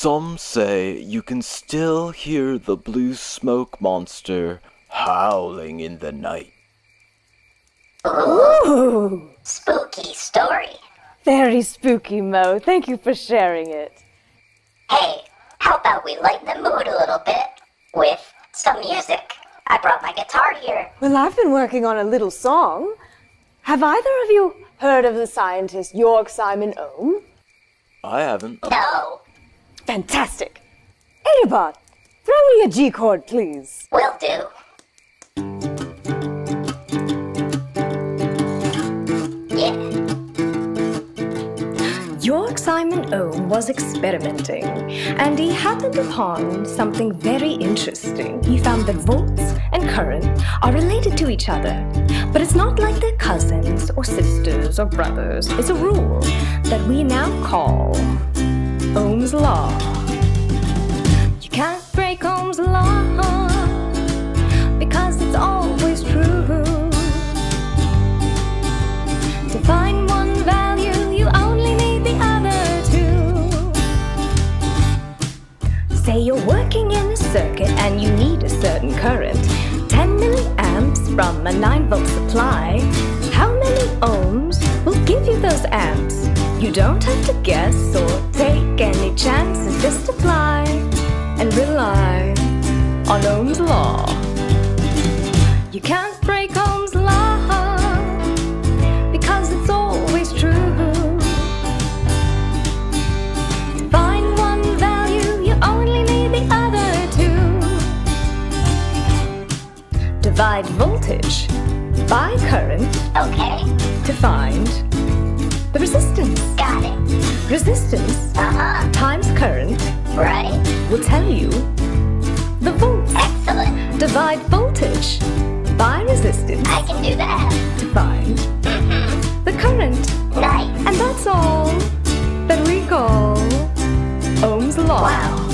Some say you can still hear the blue smoke monster howling in the night. Ooh! Spooky story. Very spooky, Mo. Thank you for sharing it. Hey, how about we lighten the mood a little bit with some music? I brought my guitar here. Well, I've been working on a little song. Have either of you heard of the scientist Georg Simon Ohm? I haven't. No. Fantastic. Adabot, throw me a G chord, please. Will do. Yeah. Georg Simon Ohm was experimenting, and he happened upon something very interesting. He found that volts and current are related to each other, but it's not like they're cousins or sisters or brothers. It's a rule that we now call Ohm's Law. You can't break Ohm's Law because it's always true. To find one value, you only need the other two. Say you're working in a circuit and you need a certain current, 10 milliamps from a 9-volt supply. How many ohms will give you those amps? You don't have to guess or take any chances, just apply and rely on Ohm's Law. You can't break Ohm's Law because it's always true. To find one value, you only need the other two. Divide voltage by current. Okay. To find the resistance. Got it. Resistance times current Right. will tell you the volts. Excellent. Divide voltage by resistance I can do that. to find the current. Nice. And that's all that we call Ohm's Law. Wow.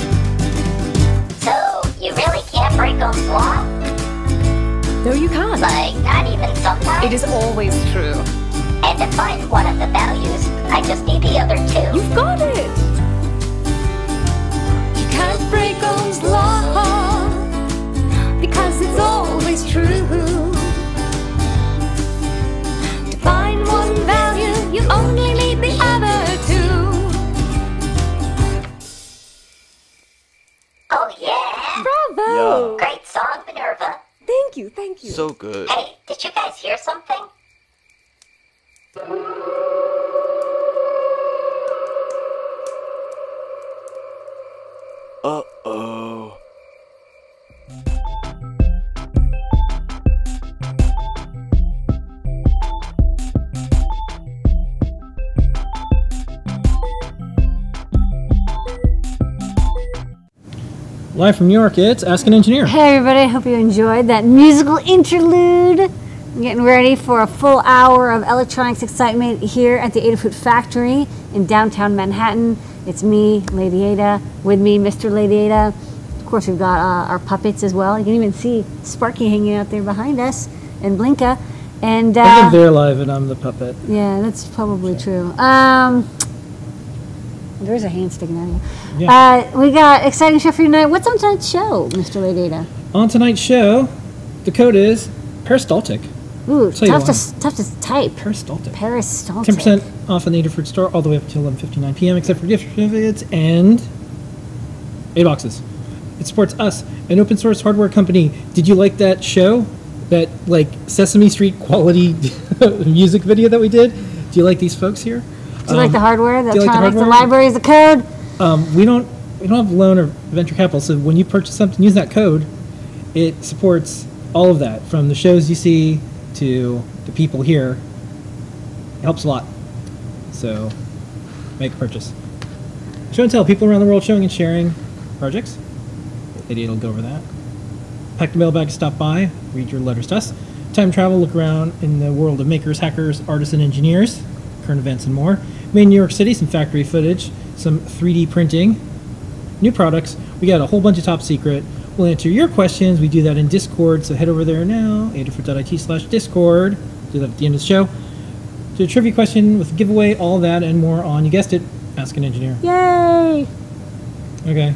So, you really can't break Ohm's Law? No, you can't. Like, not even sometimes? It is always true. And to find one of the values, I just need the other two. You've got it! You can't break Ohm's Law because it's always true. To find one value, you only need the other two. Oh, yeah. Bravo! Yeah. Great song, Minerva. Thank you, thank you. So good. Hey, did you guys hear something? Uh-oh. Live from New York, it's Ask an Engineer. Hey everybody, hope you enjoyed that musical interlude. I'm getting ready for a full hour of electronics excitement here at the Adafruit factory in downtown Manhattan. It's me, Lady Ada, with me, Mr. Lady Ada. Of course, we've got our puppets as well. You can even see Sparky hanging out there behind us, and Blinka. And I think they're live and I'm the puppet. yeah, that's probably true. There's a hand sticking out here. Yeah. We got exciting show for you tonight. What's on tonight's show, Mr. Lady Ada? On tonight's show, the code is peristaltic. Ooh, Tell you tough to type. Peristaltic. Peristaltic. 10% off on the Adafruit store all the way up until 11:59 p.m. except for gift certificates and 8 boxes. It supports us, an open source hardware company. Did you like that show? That like Sesame Street quality music video that we did? Do you like these folks here? Do you like the hardware, the do you like the electronics, the hardware? libraries, the code? We don't have loan or venture capital, so when you purchase something using that code, it supports all of that, from the shows you see to the people here. It helps a lot. So make a purchase. Show and tell, people around the world showing and sharing projects. Lady will go over that. Pack the mailbag, stop by, read your letters to us. Time travel, look around in the world of makers, hackers, artists, and engineers, current events, and more. Made in New York City, some factory footage, some 3D printing, new products. We got a whole bunch of top secret. We'll answer your questions. We do that in Discord, so head over there now, adafruit.it/discord. Do that at the end of the show. Do a trivia question with a giveaway, all that and more on, you guessed it, Ask an Engineer. Yay! Okay.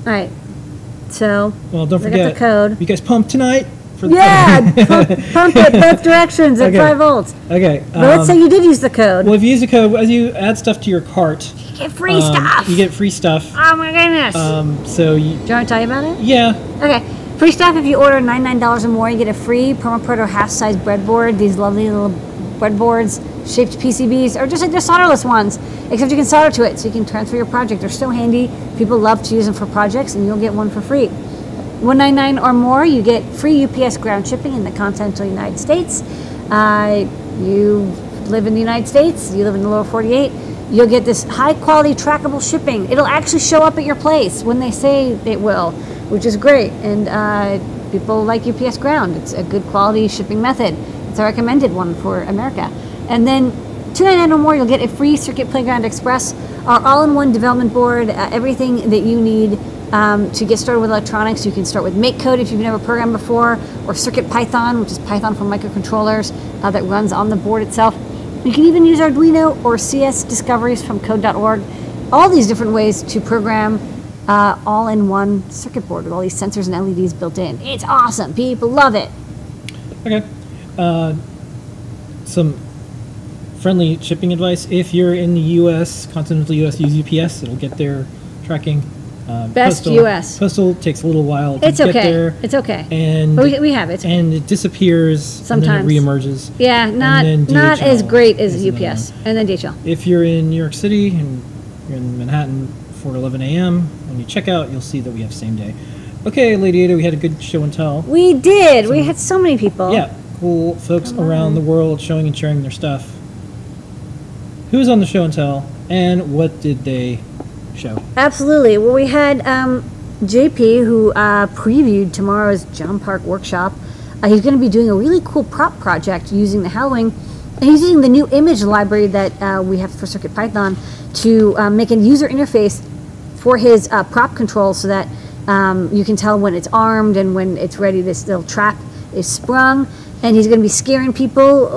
All right. So, Well, don't look forget. at the code. You guys pump tonight? For Yeah, pump it both directions at Okay. 5 volts. Okay. But let's say you did use the code. Well, if you use the code, as you add stuff to your cart, You get free stuff. you get free stuff. Oh my goodness. So you, Do you want to tell you about it? yeah. Okay. Free stuff if you order $99 or more, you get a free PermaProto half-size breadboard. These lovely little breadboards, shaped PCBs, or just like the solderless ones, except you can solder to it so you can transfer your project. They're so handy. People love to use them for projects, and you'll get one for free. $199 or more, you get free UPS ground shipping in the continental United States. You live in the United States, you live in the lower 48, you'll get this high quality trackable shipping. It'll actually show up at your place when they say it will, which is great. And people like UPS ground. It's a good quality shipping method. It's a recommended one for America. And then $299 or more, you'll get a free Circuit Playground Express, our all-in-one development board, everything that you need to get started with electronics. You can start with Makecode if you've never programmed before, or CircuitPython, which is Python for microcontrollers that runs on the board itself. You can even use Arduino or CS discoveries from code.org. All these different ways to program all-in-one circuit board with all these sensors and LEDs built in. It's awesome. People love it. Okay. Some friendly shipping advice. If you're in the U.S., continental U.S., use UPS. It'll get their tracking. Best Postal, US. Postal takes a little while to It's get okay. there. It's okay. And But we have it. and it disappears. Sometimes. And then it reemerges. Yeah, not And then not as DHL great as is another UPS. one. And then DHL. If you're in New York City and you're in Manhattan, 4 to 11 a.m., when you check out, you'll see that we have same day. Okay, Lady Ada, we had a good show and tell. We did. We had so many people. Yeah, cool folks around the world showing and sharing their stuff. Who's on the show and tell, and what did they show? Absolutely. Well, we had JP, who previewed tomorrow's John Park workshop. He's going to be doing a really cool prop project using the Halloween. And he's using the new image library that we have for CircuitPython to make a user interface for his prop control so that you can tell when it's armed and when it's ready, this little trap is sprung. And he's going to be scaring people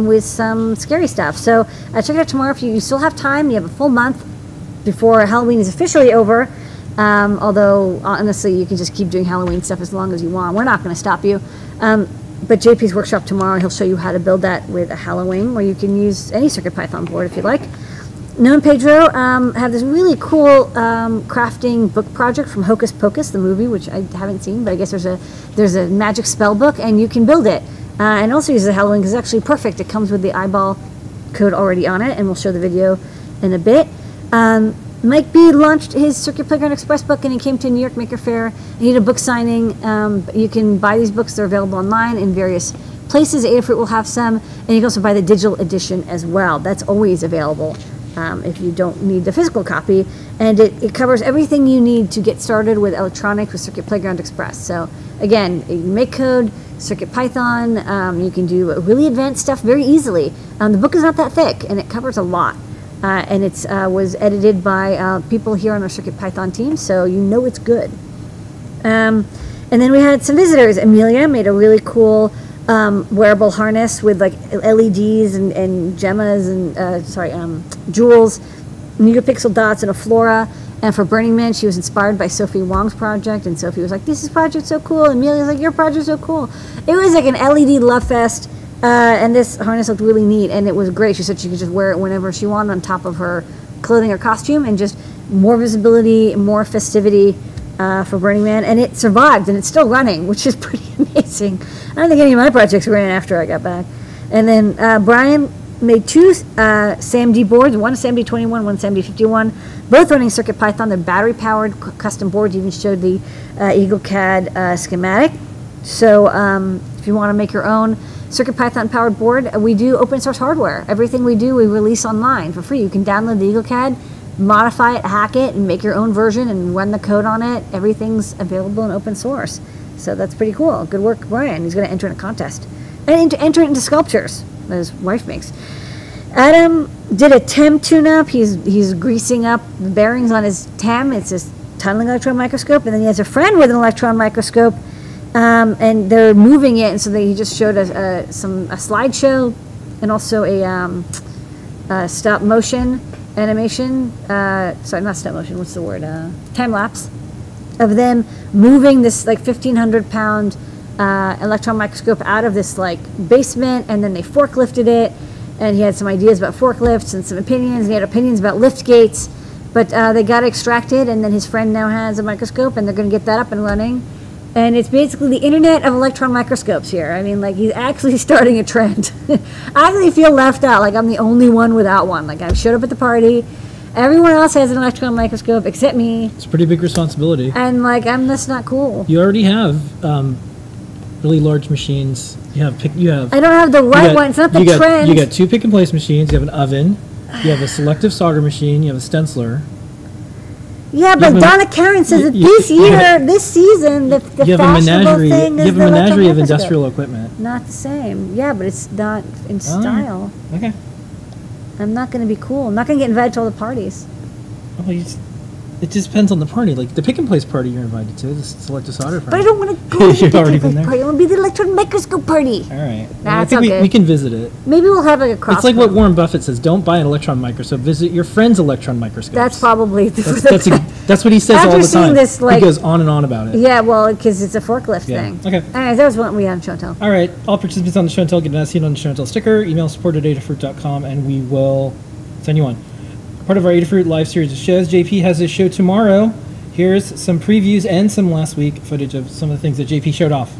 with some scary stuff. So check it out tomorrow if you still have time. You have a full month before Halloween is officially over. Although, honestly, you can just keep doing Halloween stuff as long as you want. We're not going to stop you. But JP's workshop tomorrow, he'll show you how to build that with a Halloween, where you can use any CircuitPython board if you like. Noah and Pedro have this really cool crafting book project from Hocus Pocus, the movie, which I haven't seen, but I guess there's a magic spell book, and you can build it. And also uses a Halloween because it's actually perfect. It comes with the eyeball code already on it, and we'll show the video in a bit. Mike B launched his Circuit Playground Express book, and he came to New York Maker Faire. He did a book signing. You can buy these books. They're available online in various places. Adafruit will have some, and you can also buy the digital edition as well. That's always available if you don't need the physical copy. And it covers everything you need to get started with electronics with Circuit Playground Express. So again, Makecode, CircuitPython, you can do really advanced stuff very easily. The book is not that thick, and it covers a lot. And it was edited by people here on our CircuitPython team, so you know it's good. And then we had some visitors. Amelia made a really cool wearable harness with like LEDs and gemmas and jewels, megapixel dots, and a flora. And for Burning Man, she was inspired by Sophie Wong's project, and Sophie was like, "This project's so cool." And Amelia's like, "Your project's so cool." It was like an LED love fest. And this harness looked really neat, and it was great. She said she could just wear it whenever she wanted on top of her clothing or costume, and just more visibility, more festivity for Burning Man. And it survived, and it's still running, which is pretty amazing. I don't think any of my projects ran after I got back. And then Brian made two SAMD boards, one SAMD21, one SAMD51, both running CircuitPython. They're battery-powered custom boards. You even showed the EagleCAD schematic. So if you want to make your own CircuitPython powered board, we do open source hardware. Everything we do, we release online for free. You can download the EagleCAD, modify it, hack it, and make your own version and run the code on it. Everything's available in open source. So that's pretty cool. Good work, Brian. He's going to enter in a contest. And enter it into sculptures that his wife makes. Adam did a TEM tune-up. He's greasing up the bearings on his TEM. It's this tunneling electron microscope. And then he has a friend with an electron microscope. And they're moving it, and so he just showed us a slideshow and also a stop motion animation, sorry, not stop motion, what's the word? Time lapse of them moving this like 1,500 pound electron microscope out of this like basement, and then they forklifted it, and he had some ideas about forklifts and some opinions, and he had opinions about lift gates, but they got extracted, and then his friend now has a microscope, and they're going to get that up and running. And it's basically the internet of electron microscopes here. I mean, like, he's actually starting a trend. I actually feel left out, like I'm the only one without one. Like, I showed up at the party, everyone else has an electron microscope except me. It's a pretty big responsibility. And, like, I'm just not cool. You already have really large machines. You have I don't have the right one. It's not the trend. You got 2 pick-and-place machines. You have an oven. You have a selective solder machine. You have a stenciler. Yeah, but Donna Karen says that this season, the fashionable thing is you have a menagerie of industrial equipment. Not the same. Yeah, but it's not in style. Okay. I'm not going to be cool. I'm not going to get invited to all the parties. Well, it just depends on the party. Like the pick and place party you're invited to, the selective solder party. But I don't want to go to the pick and place party. I want to be the electron microscope party. All right. That's I think we can visit it. Maybe we'll have like a cross. It's like what Warren Buffett says: don't buy an electron microscope. Visit your friend's electron microscope. That's probably that's what he says all the time. This, like, he goes on and on about it. Yeah, well, because it's a forklift thing. Okay. All right, that was what we had on Show and Tell. All right. All participants on the Show and Tell get an SC on the Show and Tell sticker. Email support@adafruit.com, and we will send you one. Part of our Adafruit live series of shows. JP has his show tomorrow. Here's some previews and some last week footage of some of the things that JP showed off.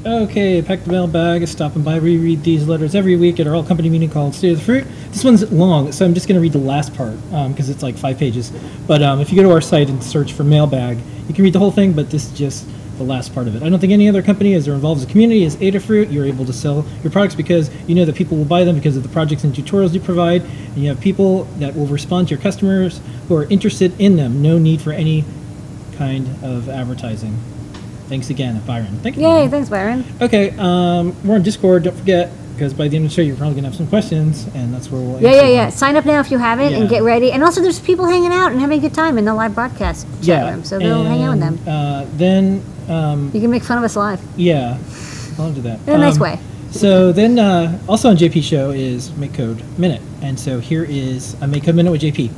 Okay, Pack the Mailbag is stopping by. We read these letters every week at our all-company meeting called State of the Fruit. This one's long, so I'm just going to read the last part because it's like 5 pages. But if you go to our site and search for Mailbag, you can read the whole thing, but this is just the last part of it. I don't think any other company as involved as a community as Adafruit. You're able to sell your products because you know that people will buy them because of the projects and tutorials you provide, and you have people that will respond to your customers who are interested in them. No need for any kind of advertising. Thanks again, Byron. Thank you. Yay, thanks, Byron. Okay, we're on Discord. Don't forget, because by the end of the show, you're probably going to have some questions, and that's where we'll answer them. Sign up now if you haven't, and get ready. And also, there's people hanging out and having a good time in the live broadcast chat room, so they'll hang out with them. Then... you can make fun of us live. Yeah, I'll do that. In a nice way. So then, also on JP's show is Makecode Minute. And so here is a Makecode Minute with JP.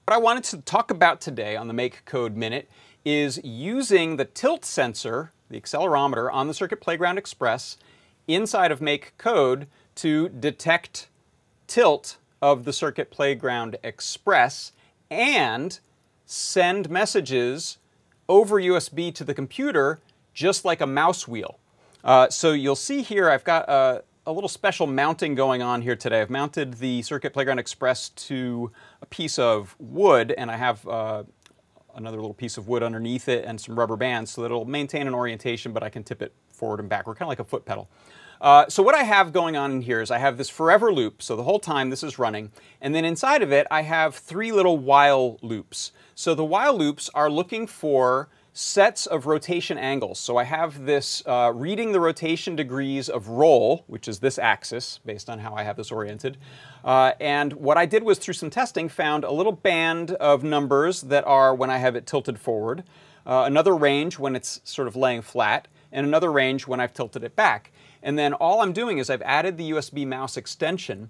What I wanted to talk about today on the Makecode Minute is using the tilt sensor, the accelerometer on the Circuit Playground Express inside of Makecode to detect tilt of the Circuit Playground Express and send messages over USB to the computer just like a mouse wheel. So you'll see here I've got a little special mounting going on here today. I've mounted the Circuit Playground Express to a piece of wood, and I have another little piece of wood underneath it and some rubber bands so that it'll maintain an orientation, but I can tip it forward and backward, kind of like a foot pedal. So what I have going on in here is I have this forever loop, so the whole time this is running, and then inside of it I have 3 little while loops. So the while loops are looking for sets of rotation angles. So I have this reading the rotation degrees of roll, which is this axis, based on how I have this oriented. And what I did was, through some testing, found a little band of numbers that are when I have it tilted forward, another range when it's sort of laying flat, and another range when I've tilted it back. And then all I'm doing is I've added the USB mouse extension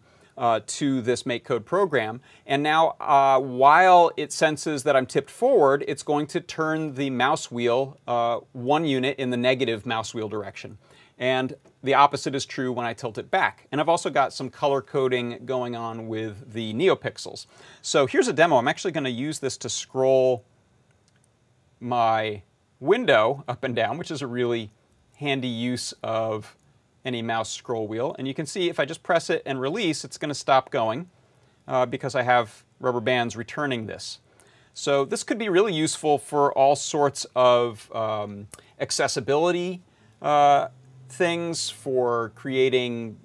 to this Makecode program, and now while it senses that I'm tipped forward, it's going to turn the mouse wheel 1 unit in the negative mouse wheel direction. And the opposite is true when I tilt it back. And I've also got some color coding going on with the NeoPixels. So here's a demo. I'm actually going to use this to scroll my window up and down, which is a really handy use of any mouse scroll wheel. And you can see if I just press it and release, it's going to stop going because I have rubber bands returning this. So this could be really useful for all sorts of accessibility things, for creating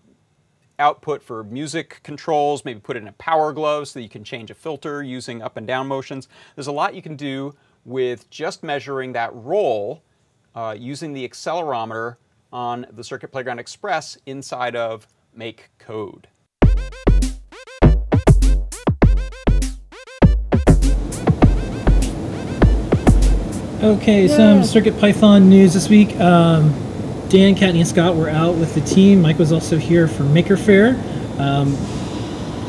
output for music controls, maybe put it in a power glove so that you can change a filter using up and down motions. There's a lot you can do with just measuring that roll using the accelerometer on the Circuit Playground Express inside of Makecode. Okay, some CircuitPython news this week. Dan, Kattni, and Scott were out with the team. Mike was also here for Maker Faire.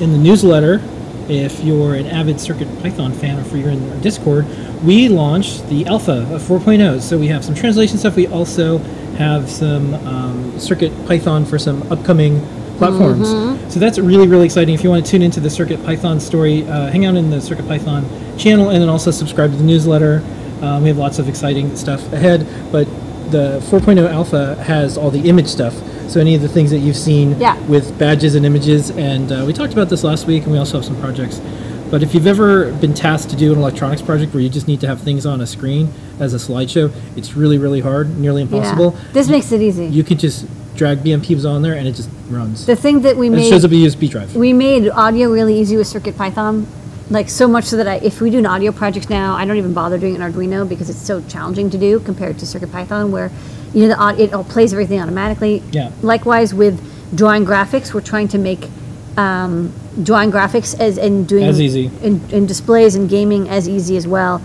In the newsletter, if you're an avid CircuitPython fan or if you're in our Discord, we launched the alpha of 4.0. So we have some translation stuff. We also have some CircuitPython for some upcoming platforms. So that's really, really exciting. If you want to tune into the CircuitPython story, hang out in the CircuitPython channel and then also subscribe to the newsletter. We have lots of exciting stuff ahead, but the 4.0 alpha has all the image stuff. So any of the things that you've seen with badges and images, and we talked about this last week, and we also have some projects. But if you've ever been tasked to do an electronics project where you just need to have things on a screen as a slideshow, it's really, really hard, nearly impossible. Yeah. This makes it easy. You can just drag BMPs on there, and it just runs. The thing that we made, it shows up a USB drive. We made audio really easy with CircuitPython. Like so much so that if we do an audio project now, I don't even bother doing it in Arduino because it's so challenging to do compared to CircuitPython, where it all plays everything automatically. Yeah. Likewise with drawing graphics, we're trying to make drawing graphics and doing as easy and displays and gaming as easy as well.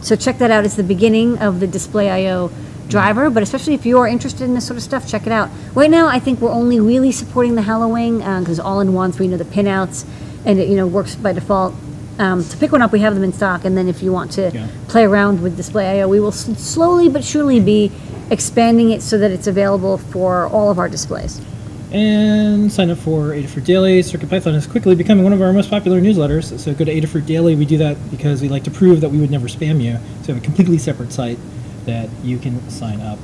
So check that out. It's the beginning of the Display.io driver, but especially if you're interested in this sort of stuff, check it out. Right now, I think we're only really supporting the Halloween because all-in-one, so we know the pinouts. And it works by default. To pick one up, we have them in stock, and then if you want to play around with Display.io, we will slowly but surely be expanding it so that it's available for all of our displays. And sign up for Adafruit Daily. CircuitPython is quickly becoming one of our most popular newsletters, so go to Adafruit Daily. We do that because we like to prove that we would never spam you, so we have a completely separate site that you can sign up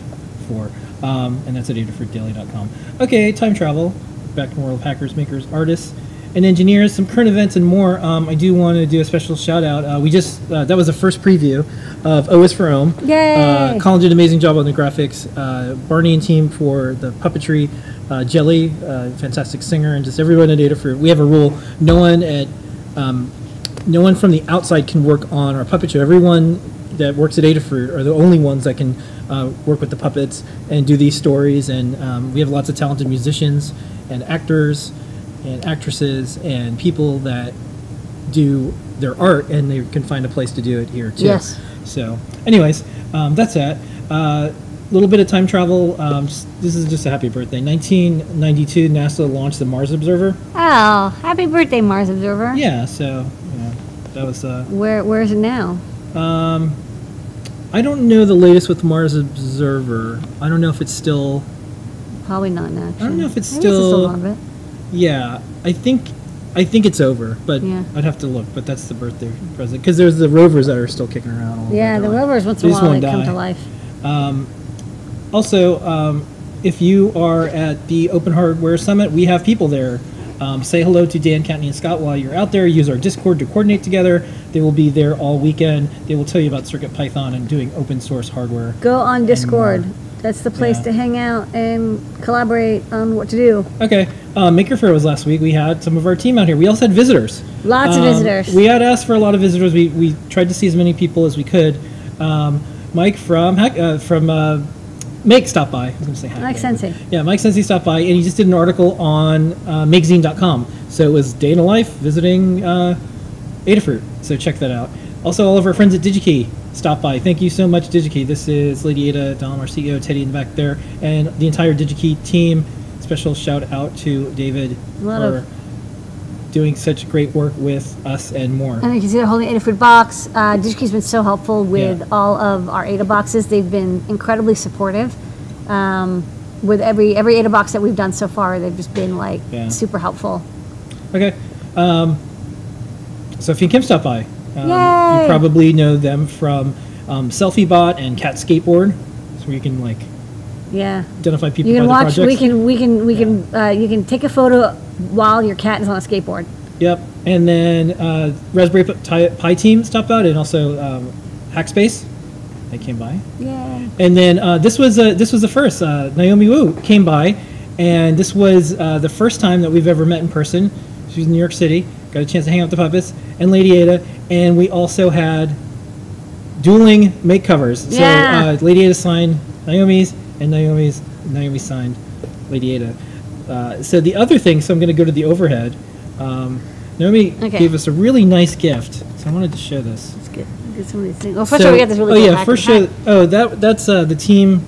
for, and that's at adafruitdaily.com. Okay, time travel. Back to the world of hackers, makers, artists, and engineers, some current events and more. I do want to do a special shout out. We just, that was the first preview of OS for Ohm. Yay! Colin did an amazing job on the graphics. Barney and team for the puppetry. Jelly, fantastic singer, and just everyone at Adafruit. We have a rule: no one from the outside can work on our puppet show. Everyone that works at Adafruit are the only ones that can work with the puppets and do these stories. And we have lots of talented musicians and actors and actresses and people that do their art, and they can find a place to do it here too. Yes. So, anyways, that's that. Little bit of time travel. This is just a happy birthday. 1992, NASA launched the Mars Observer. Oh, happy birthday, Mars Observer. Yeah. So, that was. Where is it now? I don't know the latest with Mars Observer. I don't know if it's still. Probably not now. I don't know if it's Maybe still. It's still on it. Yeah, I think it's over, but yeah. I'd have to look. But that's the birthday present, because there's the rovers that are still kicking around. Yeah, the rovers once in a while they come to life. Also, if you are at the Open Hardware Summit, we have people there. Say hello to Dan, Kattni, and Scott while you're out there. Use our Discord to coordinate together. They will be there all weekend. They will tell you about CircuitPython and doing open source hardware. Go on Discord. That's the place to hang out and collaborate on what to do. Okay. Maker Faire was last week. We had some of our team out here. We also had visitors. Lots of visitors. We had asked for a lot of visitors. We tried to see as many people as we could. Mike from Make stopped by. I was going to say Hack. Mike Sensei. Yeah, Mike Sensei stopped by, and he just did an article on makezine.com. So it was day in the life visiting Adafruit. So check that out. Also, all of our friends at DigiKey stopped by. Thank you so much, DigiKey. This is Lady Ada, Dom, our CEO, Teddy in the back there, and the entire DigiKey team. Special shout out to David for doing such great work with us and more. And you can see they're holding Adafruit box. DigiKey's been so helpful with all of our Ada boxes. They've been incredibly supportive. With every AdaBox that we've done so far, they've just been like super helpful. Okay. Sophie and Kim stopped by. You Yay! probably know them from SelfieBot and Cat Skateboard, so you can like identify people you can by watch. the projects. You can take a photo while your cat is on a skateboard. Yep. And then Raspberry Pi team stopped out, and also Hackspace. They came by. Yeah. And then this was the first. Naomi Wu came by, and this was the first time that we've ever met in person. She was in New York City. Got a chance to hang out with the puppets and Lady Ada, and we also had dueling make covers. Yeah. So Lady Ada signed Naomi's, and Naomi signed Lady Ada. So the other thing, so I'm going to go to the overhead. Naomi gave us a really nice gift, so I wanted to show this. Let's get some of these things. Well, first of all, we got this really cool first show. Oh, that's the team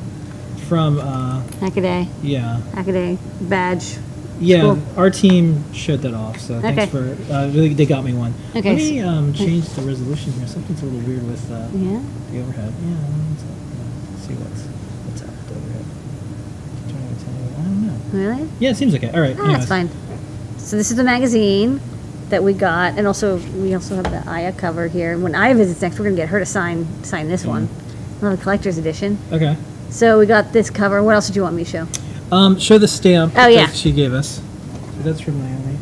from Hackaday. Yeah. Hackaday badge. Yeah, cool. Our team showed that off, so thanks for they got me one. Okay. Let me change the resolution here. Something's a little weird with the overhead. Yeah, let's see what's up with the overhead. I don't know. Really? Yeah, it seems okay. All right. That's fine. So this is the magazine that we got, and we also have the Aya cover here. When Aya visits next, we're gonna get her to sign this one. We'll have a collector's edition. Okay. So we got this cover. What else did you want me to show? Show the stamp that she gave us. So that's from Naomi.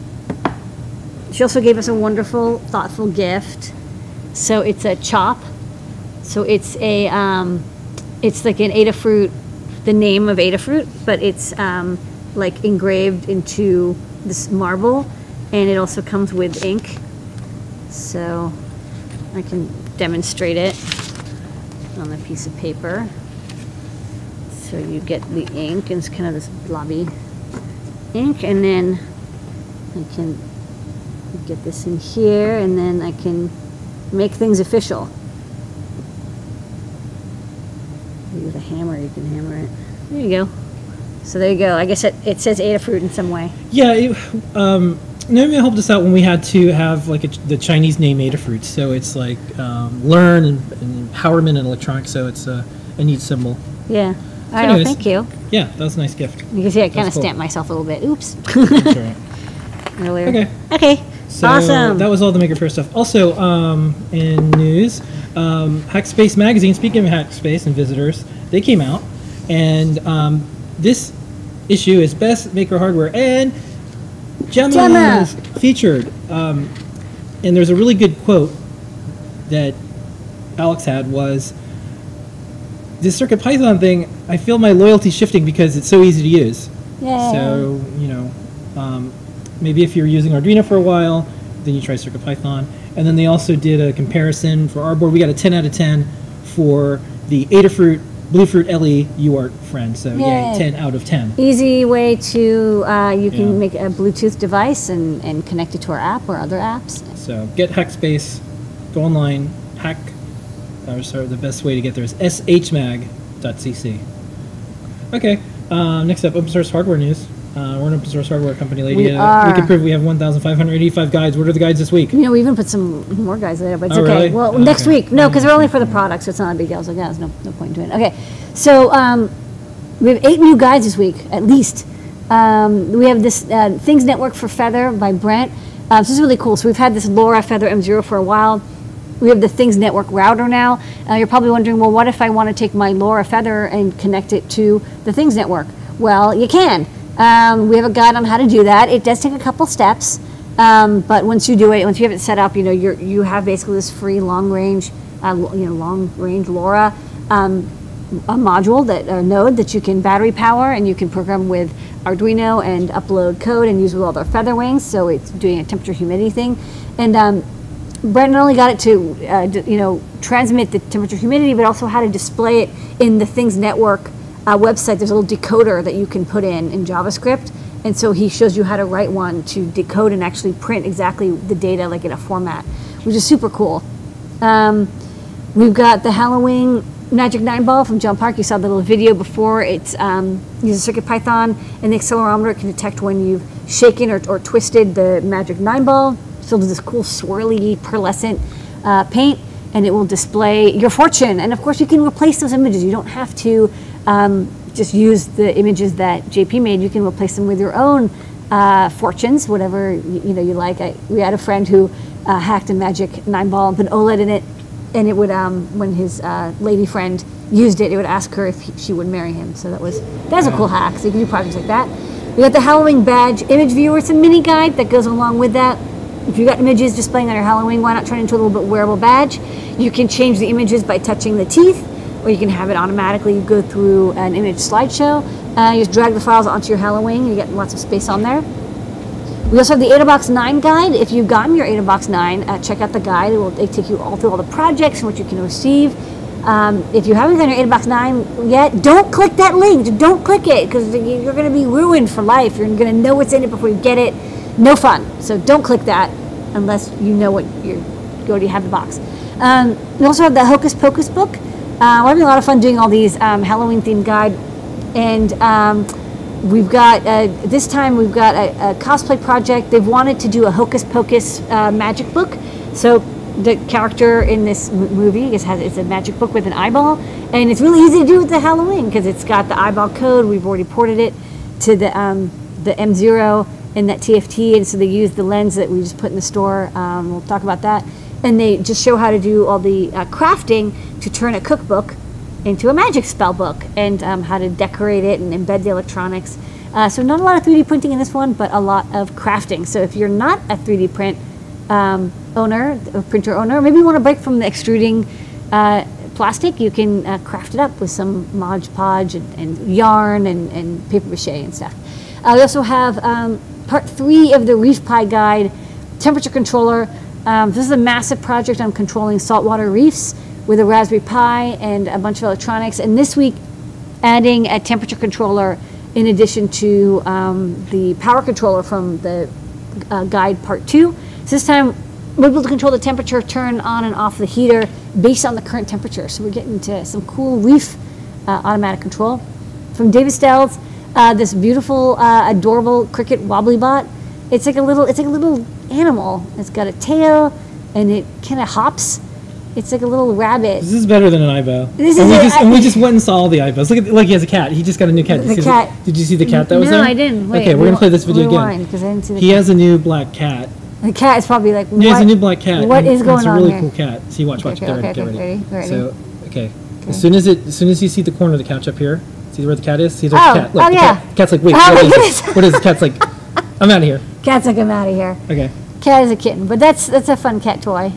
She also gave us a wonderful, thoughtful gift. So it's a chop. So it's a, it's like an Adafruit, the name of Adafruit, but it's like engraved into this marble, and it also comes with ink. So I can demonstrate it on a piece of paper. So you get the ink, and it's kind of this blobby ink, and then I can get this in here, and then I can make things official. With a hammer, you can hammer it. There you go. So there you go. I guess it says Adafruit in some way. Yeah, Naomi helped us out when we had to have like the Chinese name Adafruit. So it's like learn and empowerment in electronics. So it's a neat symbol. Yeah. So All right, well, thank you. Yeah, that was a nice gift. You can see I kind of stamped myself a little bit. Oops. That's all right. Earlier. Okay. Okay. So awesome. That was all the Maker Faire stuff. Also, in news, Hackspace magazine. Speaking of Hackspace and visitors, they came out, and this issue is Best Maker Hardware, and Gemma is featured. And there's a really good quote that Alex had was, this CircuitPython thing, I feel my loyalty shifting because it's so easy to use. Yay. So, maybe if you're using Arduino for a while, then you try CircuitPython. And then they also did a comparison for our board. We got a 10 out of 10 for the Adafruit Bluefruit LE UART friend. So, yay, 10 out of 10. Easy way to, you can make a Bluetooth device and connect it to our app or other apps. So, get Hackspace, go online, the best way to get there is shmag.cc. Okay, next up, open source hardware news. We're an open source hardware company, Lady. We can prove we have 1,585 guides. What are the guides this week? We even put some more guides there, but it's okay. Really? Well, next week. No, because they're only for the product, so it's not a big deal. So yeah, there's no point in doing it. Okay, so we have 8 new guides this week, at least. We have this Things Network for Feather by Brent. This is really cool. So we've had this LoRa Feather M0 for a while. We have the Things Network router now. You're probably wondering, well, what if I want to take my LoRa Feather and connect it to the Things Network? Well, you can. We have a guide on how to do that. It does take a couple steps, but once you do it, once you have it set up, you have basically this free long range LoRa a module a node that you can battery power, and you can program with Arduino and upload code and use with all their feather wings. So it's doing a temperature humidity thing, and Brent not only got it to transmit the temperature humidity, but also how to display it in the Things Network website. There's a little decoder that you can put in JavaScript, and so he shows you how to write one to decode and actually print exactly the data like in a format, which is super cool. We've got the Halloween Magic 9-ball from John Park. You saw the little video before. It's uses CircuitPython, and the accelerometer can detect when you've shaken or twisted the Magic 9-ball. Filled with this cool swirly pearlescent paint, and it will display your fortune. And of course, you can replace those images. You don't have to just use the images that JP made. You can replace them with your own fortunes, whatever you like. We had a friend who hacked a magic 9-ball and put OLED in it, and it would when his lady friend used it, it would ask her if she would marry him. So that's a cool hack. So you can do projects like that. We got the Halloween badge image viewer. It's a mini guide that goes along with that. If you've got images displaying on your Halloween, why not turn it into a little bit wearable badge? You can change the images by touching the teeth, or you can have it automatically go through an image slideshow. You just drag the files onto your Halloween. You get lots of space on there. We also have the AdaBox 9 guide. If you've gotten your AdaBox 9, check out the guide. It will take you all through all the projects and what you can receive. If you haven't done your AdaBox 9 yet, don't click that link. Don't click it, because you're going to be ruined for life. You're going to know what's in it before you get it. No fun. So don't click that unless you know what you already have the box. We also have the Hocus Pocus book. We're having a lot of fun doing all these Halloween themed guide, and we've got this time we've got a cosplay project. They've wanted to do a Hocus Pocus magic book. So the character in this movie it's a magic book with an eyeball, and it's really easy to do with the Halloween because it's got the eyeball code. We've already ported it to the M0 and that TFT, and so they use the lens that we just put in the store. We'll talk about that. And they just show how to do all the crafting to turn a cookbook into a magic spell book, and how to decorate it and embed the electronics. So not a lot of 3D printing in this one, but a lot of crafting. So if you're not a 3D print printer owner, maybe you want to break from the extruding plastic, you can craft it up with some Mod Podge and yarn and paper mache and stuff. We also have part 3 of the Reef Pie Guide, temperature controller. This is a massive project on controlling saltwater reefs with a Raspberry Pi and a bunch of electronics. And this week, adding a temperature controller in addition to the power controller from the guide part 2. So this time, we're able to control the temperature, turn on and off the heater based on the current temperature. So we're getting to some cool reef automatic control. From David Stells, this beautiful, adorable cricket wobbly bot. It's like a little animal. It's got a tail, and it kind of hops. It's like a little rabbit. This is better than an eyeball. We just went and saw all the eyeballs. Look, he has a cat. He just got a new cat. Did you see the cat that was there? No, I didn't. Wait, okay, we're gonna play this video again. Because I didn't see the cat. He has a new black cat. The cat is probably like, he has a new black cat. What is going on here? It's a really cool cat. See, watch. Okay, Get ready. Ready. So, okay. As soon as you see the corner of the couch up here, see where the cat is? See the cat? Look, the cat's like, wait, what is the cat's like? I'm out of here. Cat's like, I'm out of here. Okay. Cat is a kitten, but that's a fun cat toy.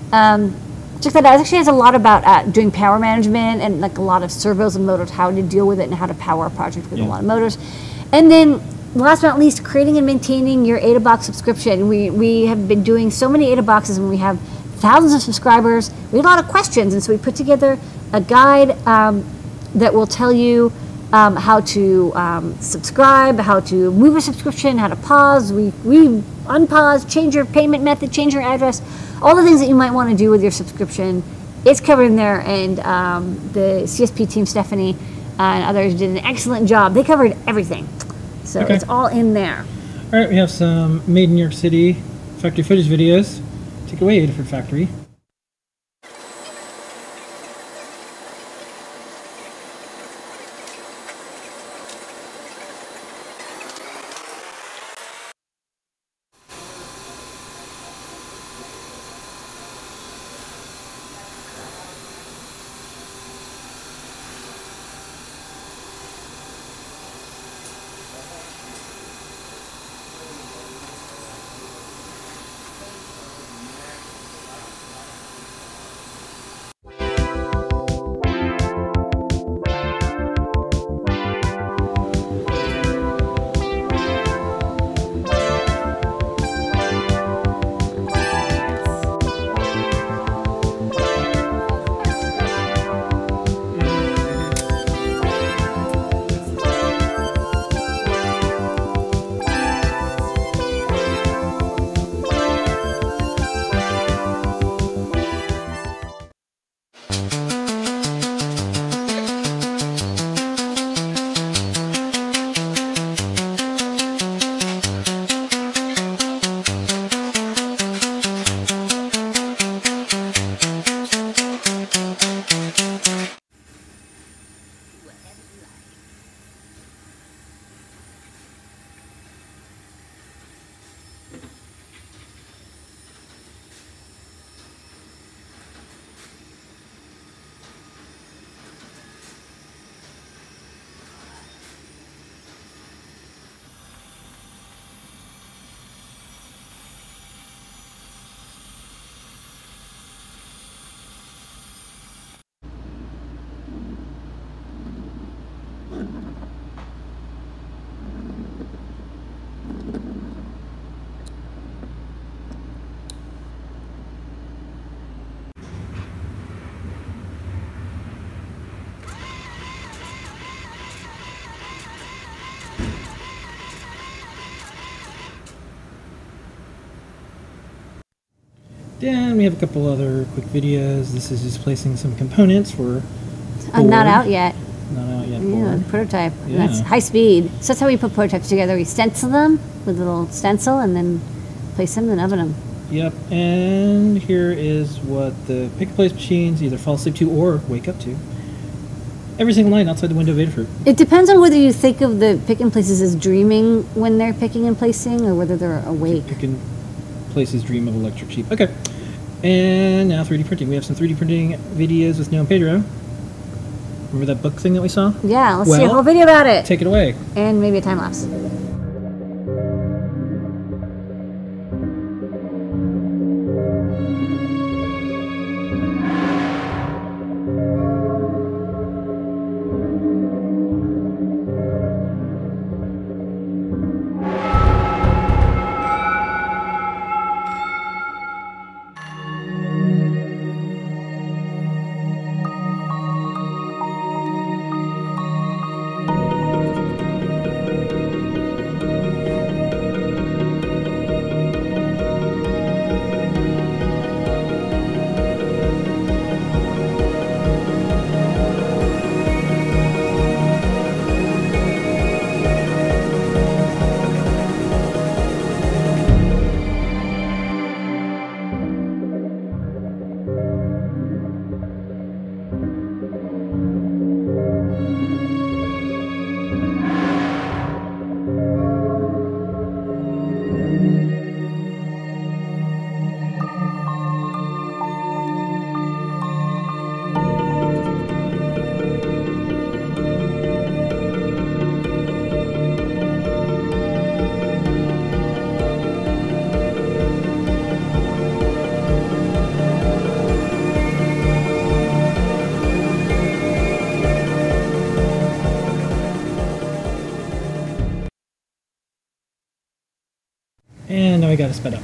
Check that out. It actually has a lot about doing power management and like a lot of servos and motors, how to deal with it and how to power a project with a lot of motors. And then last but not least, creating and maintaining your AdaBox subscription. We have been doing so many AdaBoxes, and we have thousands of subscribers. We have a lot of questions, and so we put together a guide that will tell you how to subscribe, how to move a subscription, how to pause, unpause, change your payment method, change your address, all the things that you might want to do with your subscription. It's covered in there, and the CSP team, Stephanie and others, did an excellent job. They covered everything. So it's all in there. All right, we have some Made in New York City factory footage videos. Take it away, Adafruit Factory. again, we have a couple other quick videos. This is just placing some components for Not out yet. Not out yet. Yeah, board. the prototype. Yeah. That's high speed. So that's how we put prototypes together. We stencil them with a little stencil and then place them and oven them. Yep, and here is what the pick-and-place machines either fall asleep to or wake up to. Every single night outside the window of Adafruit. It depends on whether you think of the pick and places as dreaming when they're picking and placing or whether they're awake. Pick-and-places dream of electric sheep. Okay, and now 3D printing. We have some 3D printing videos with Noah and Pedro. Remember that book thing that we saw? Yeah, let's see a whole video about it. Take it away. And maybe a time lapse. And now we got to sped up.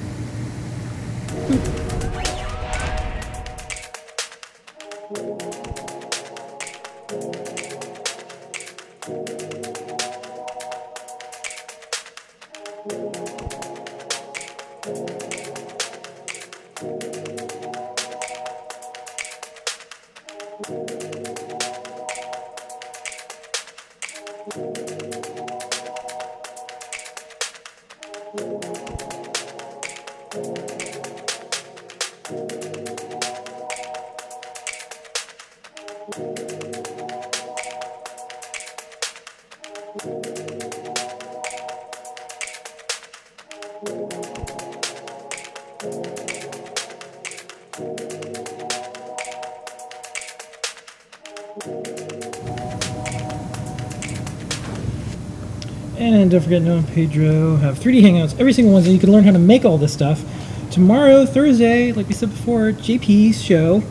And don't forget, Noah and Pedro have 3D Hangouts, every single one, so you can learn how to make all this stuff. Tomorrow, Thursday, like we said before, JP's show.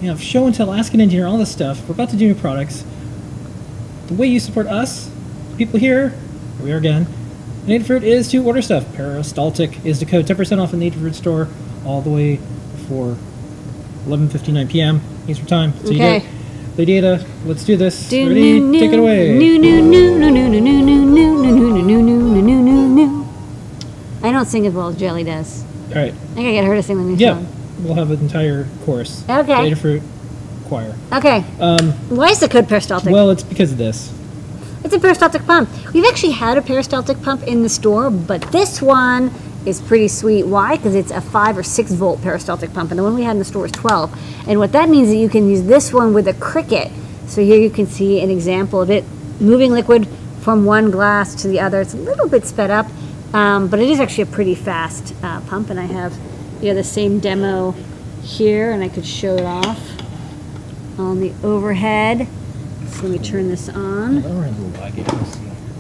You know, show and tell, ask an engineer, all this stuff. We're about to do new products. The way you support us, people here, here we are again, in Adafruit, is to order stuff. Peristaltic is the code, 10% off in the Adafruit store, all the way before 11:59 p.m. Eastern Time. So you get the data. Let's do this. Ready? Take it away. I don't sing as well as Jelly does. All right. I gotta get her to sing the new song. We'll have an entire chorus. Okay. Adafruit choir. Okay. Why is the code peristaltic? Well, it's because of this. It's a peristaltic pump. We've actually had a peristaltic pump in the store, but this one is pretty sweet. Why? Because it's a 5 or 6 volt peristaltic pump, and the one we had in the store is 12. And what that means is that you can use this one with a cricket. So here you can see an example of it moving liquid from one glass to the other. It's a little bit sped up, but it is actually a pretty fast pump. And I have the same demo here, and I could show it off on the overhead. So let me turn this on.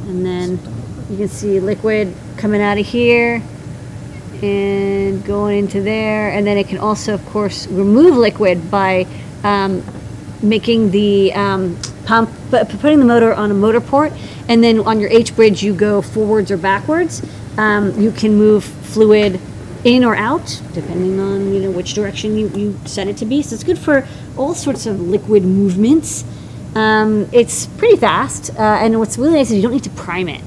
And then you can see liquid coming out of here and going into there. And then it can also, of course, remove liquid by making the pump, putting the motor on a motor port. And then on your H-bridge, you go forwards or backwards. You can move fluid in or out, depending on which direction you set it to be. So it's good for all sorts of liquid movements. It's pretty fast, and what's really nice is you don't need to prime it.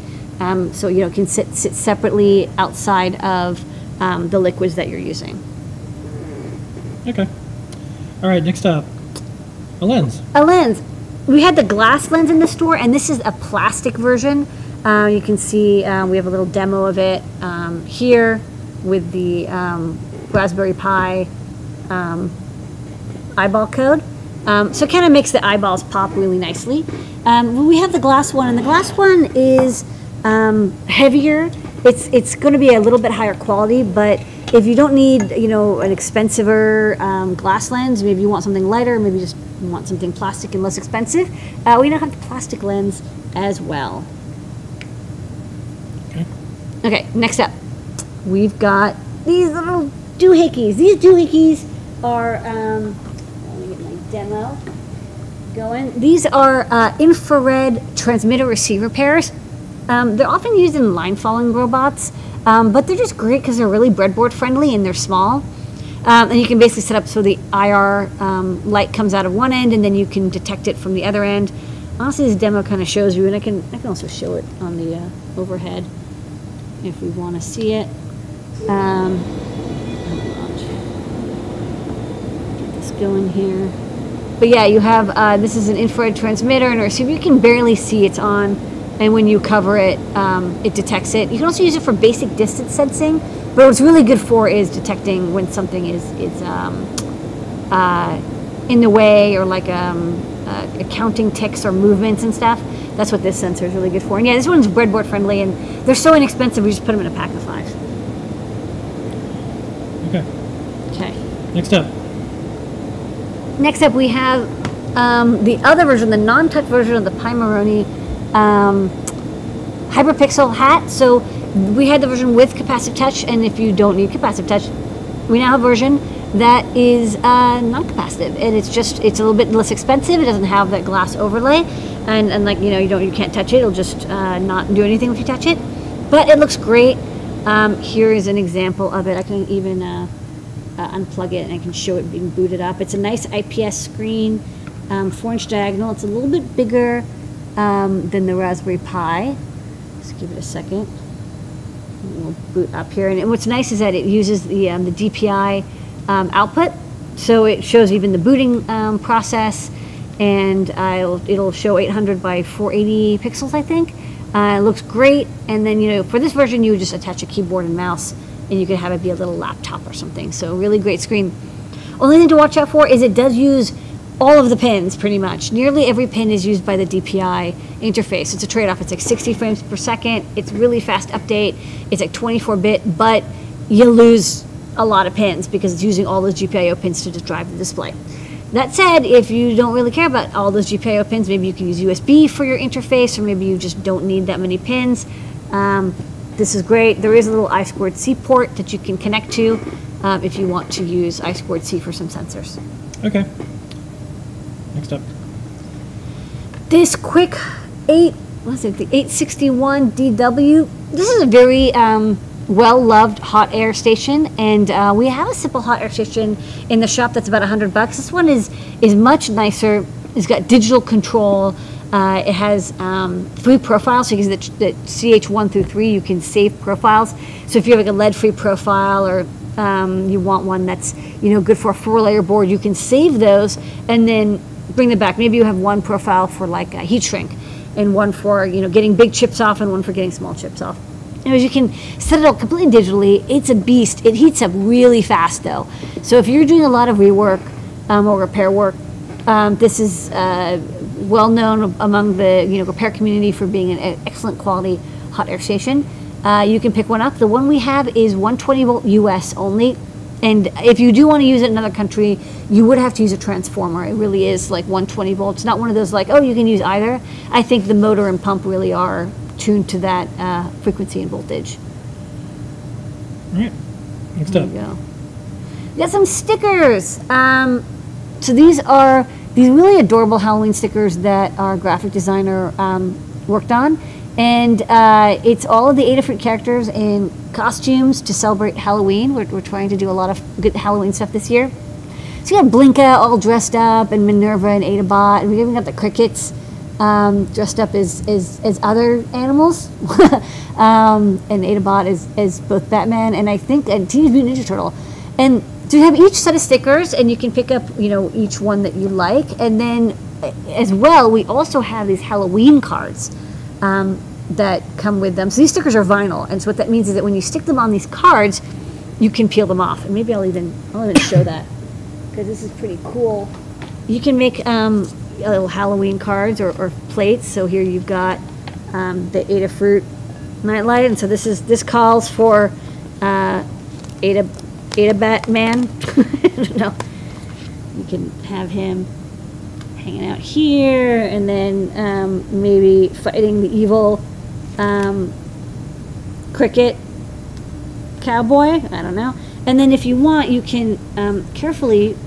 So it can sit separately outside of the liquids that you're using. Okay. All right, next up, a lens. A lens. We had the glass lens in the store, and this is a plastic version. You can see we have a little demo of it here with the Raspberry Pi eyeball code. So it kind of makes the eyeballs pop really nicely. We have the glass one, and the glass one is heavier. It's going to be a little bit higher quality, but if you don't need, you know, an expensiver glass lens, maybe you want something lighter, maybe just want something plastic and less expensive, we now have the plastic lens as well. Okay, next up, we've got these little doohickeys. These doohickeys are, let me get my demo going. These are infrared transmitter receiver pairs. They're often used in line following robots, but they're just great because they're really breadboard friendly and they're small. And you can basically set up so the IR light comes out of one end and then you can detect it from the other end. Honestly, this demo kind of shows you, and I can also show it on the overhead if we want to see it. Get this going here. But yeah, you have, this is an infrared transmitter and a receiver. You can barely see it's on, and when you cover it, it detects it. You can also use it for basic distance sensing, but what it's really good for is detecting when something is in the way, or like counting ticks or movements and stuff. That's what this sensor is really good for. And yeah, this one's breadboard friendly, and they're so inexpensive, we just put them in a pack of 5. Okay. Okay. Next up, we have the other version, the non-touch version of the Pimaroni Hyperpixel hat. So we had the version with capacitive touch, and if you don't need capacitive touch, we now have a version that is non-capacitive, and it's a little bit less expensive. It doesn't have that glass overlay, and like, you know, you can't touch it. It'll just not do anything if you touch it, but it looks great. Here is an example of it. I can even unplug it and I can show it being booted up. It's a nice IPS screen, 4-inch diagonal. It's a little bit bigger than the Raspberry Pi. Just give it a second. We'll boot up here, and what's nice is that it uses the DPI output, so it shows even the booting process, and it'll show 800 by 480 pixels, I think. It looks great, and then, you know, for this version you would just attach a keyboard and mouse, and you could have it be a little laptop or something. So really great screen. Only thing to watch out for is it does use all of the pins, pretty much. Nearly every pin is used by the DPI interface. It's a trade-off. It's like 60 frames per second. It's really fast update. It's like 24-bit, but you lose a lot of pins because it's using all those GPIO pins to just drive the display. That said, if you don't really care about all those GPIO pins, maybe you can use USB for your interface, or maybe you just don't need that many pins. This is great. There is a little I2C port that you can connect to if you want to use I2C for some sensors. Okay. Next up. This quick the 861 DW. This is a very well-loved hot air station, and we have a simple hot air station in the shop that's about $100. This one is much nicer. It's got digital control. It has 3 profiles, so you can use the CH1 through 3. You can save profiles. So if you have like a lead-free profile, or you want one that's, you know, good for a 4-layer board, you can save those and then bring them back. Maybe you have one profile for like a heat shrink, and one for, you know, getting big chips off, and one for getting small chips off. Anyways, you can set it up completely digitally. It's a beast. It heats up really fast though. So if you're doing a lot of rework or repair work, this is well known among the, you know, repair community for being an excellent quality hot air station. You can pick one up. The one we have is 120 volt US only. And if you do want to use it in another country, you would have to use a transformer. It really is like 120 volts. Not one of those like, oh, you can use either. I think the motor and pump really are tuned to that frequency and voltage. All right. Next up. There you go. We got some stickers. So these are these really adorable Halloween stickers that our graphic designer worked on. And it's all of the Adafruit characters in costumes to celebrate Halloween. We're trying to do a lot of good Halloween stuff this year. So you got Blinka all dressed up, and Minerva and Adabot, and we even got the crickets dressed up as other animals. And Adabot is both Batman and I think a Teenage Mutant Ninja Turtle. And So you have each set of stickers, and you can pick up, you know, each one that you like. And then, as well, we also have these Halloween cards that come with them. So these stickers are vinyl, and so what that means is that when you stick them on these cards, you can peel them off. And maybe I'll even show that, because this is pretty cool. You can make little Halloween cards or plates. So here you've got the Adafruit nightlight, and so this calls for Ada Batman. I don't know. You can have him hanging out here, and then maybe fighting the evil cricket cowboy. I don't know. And then if you want, you can carefully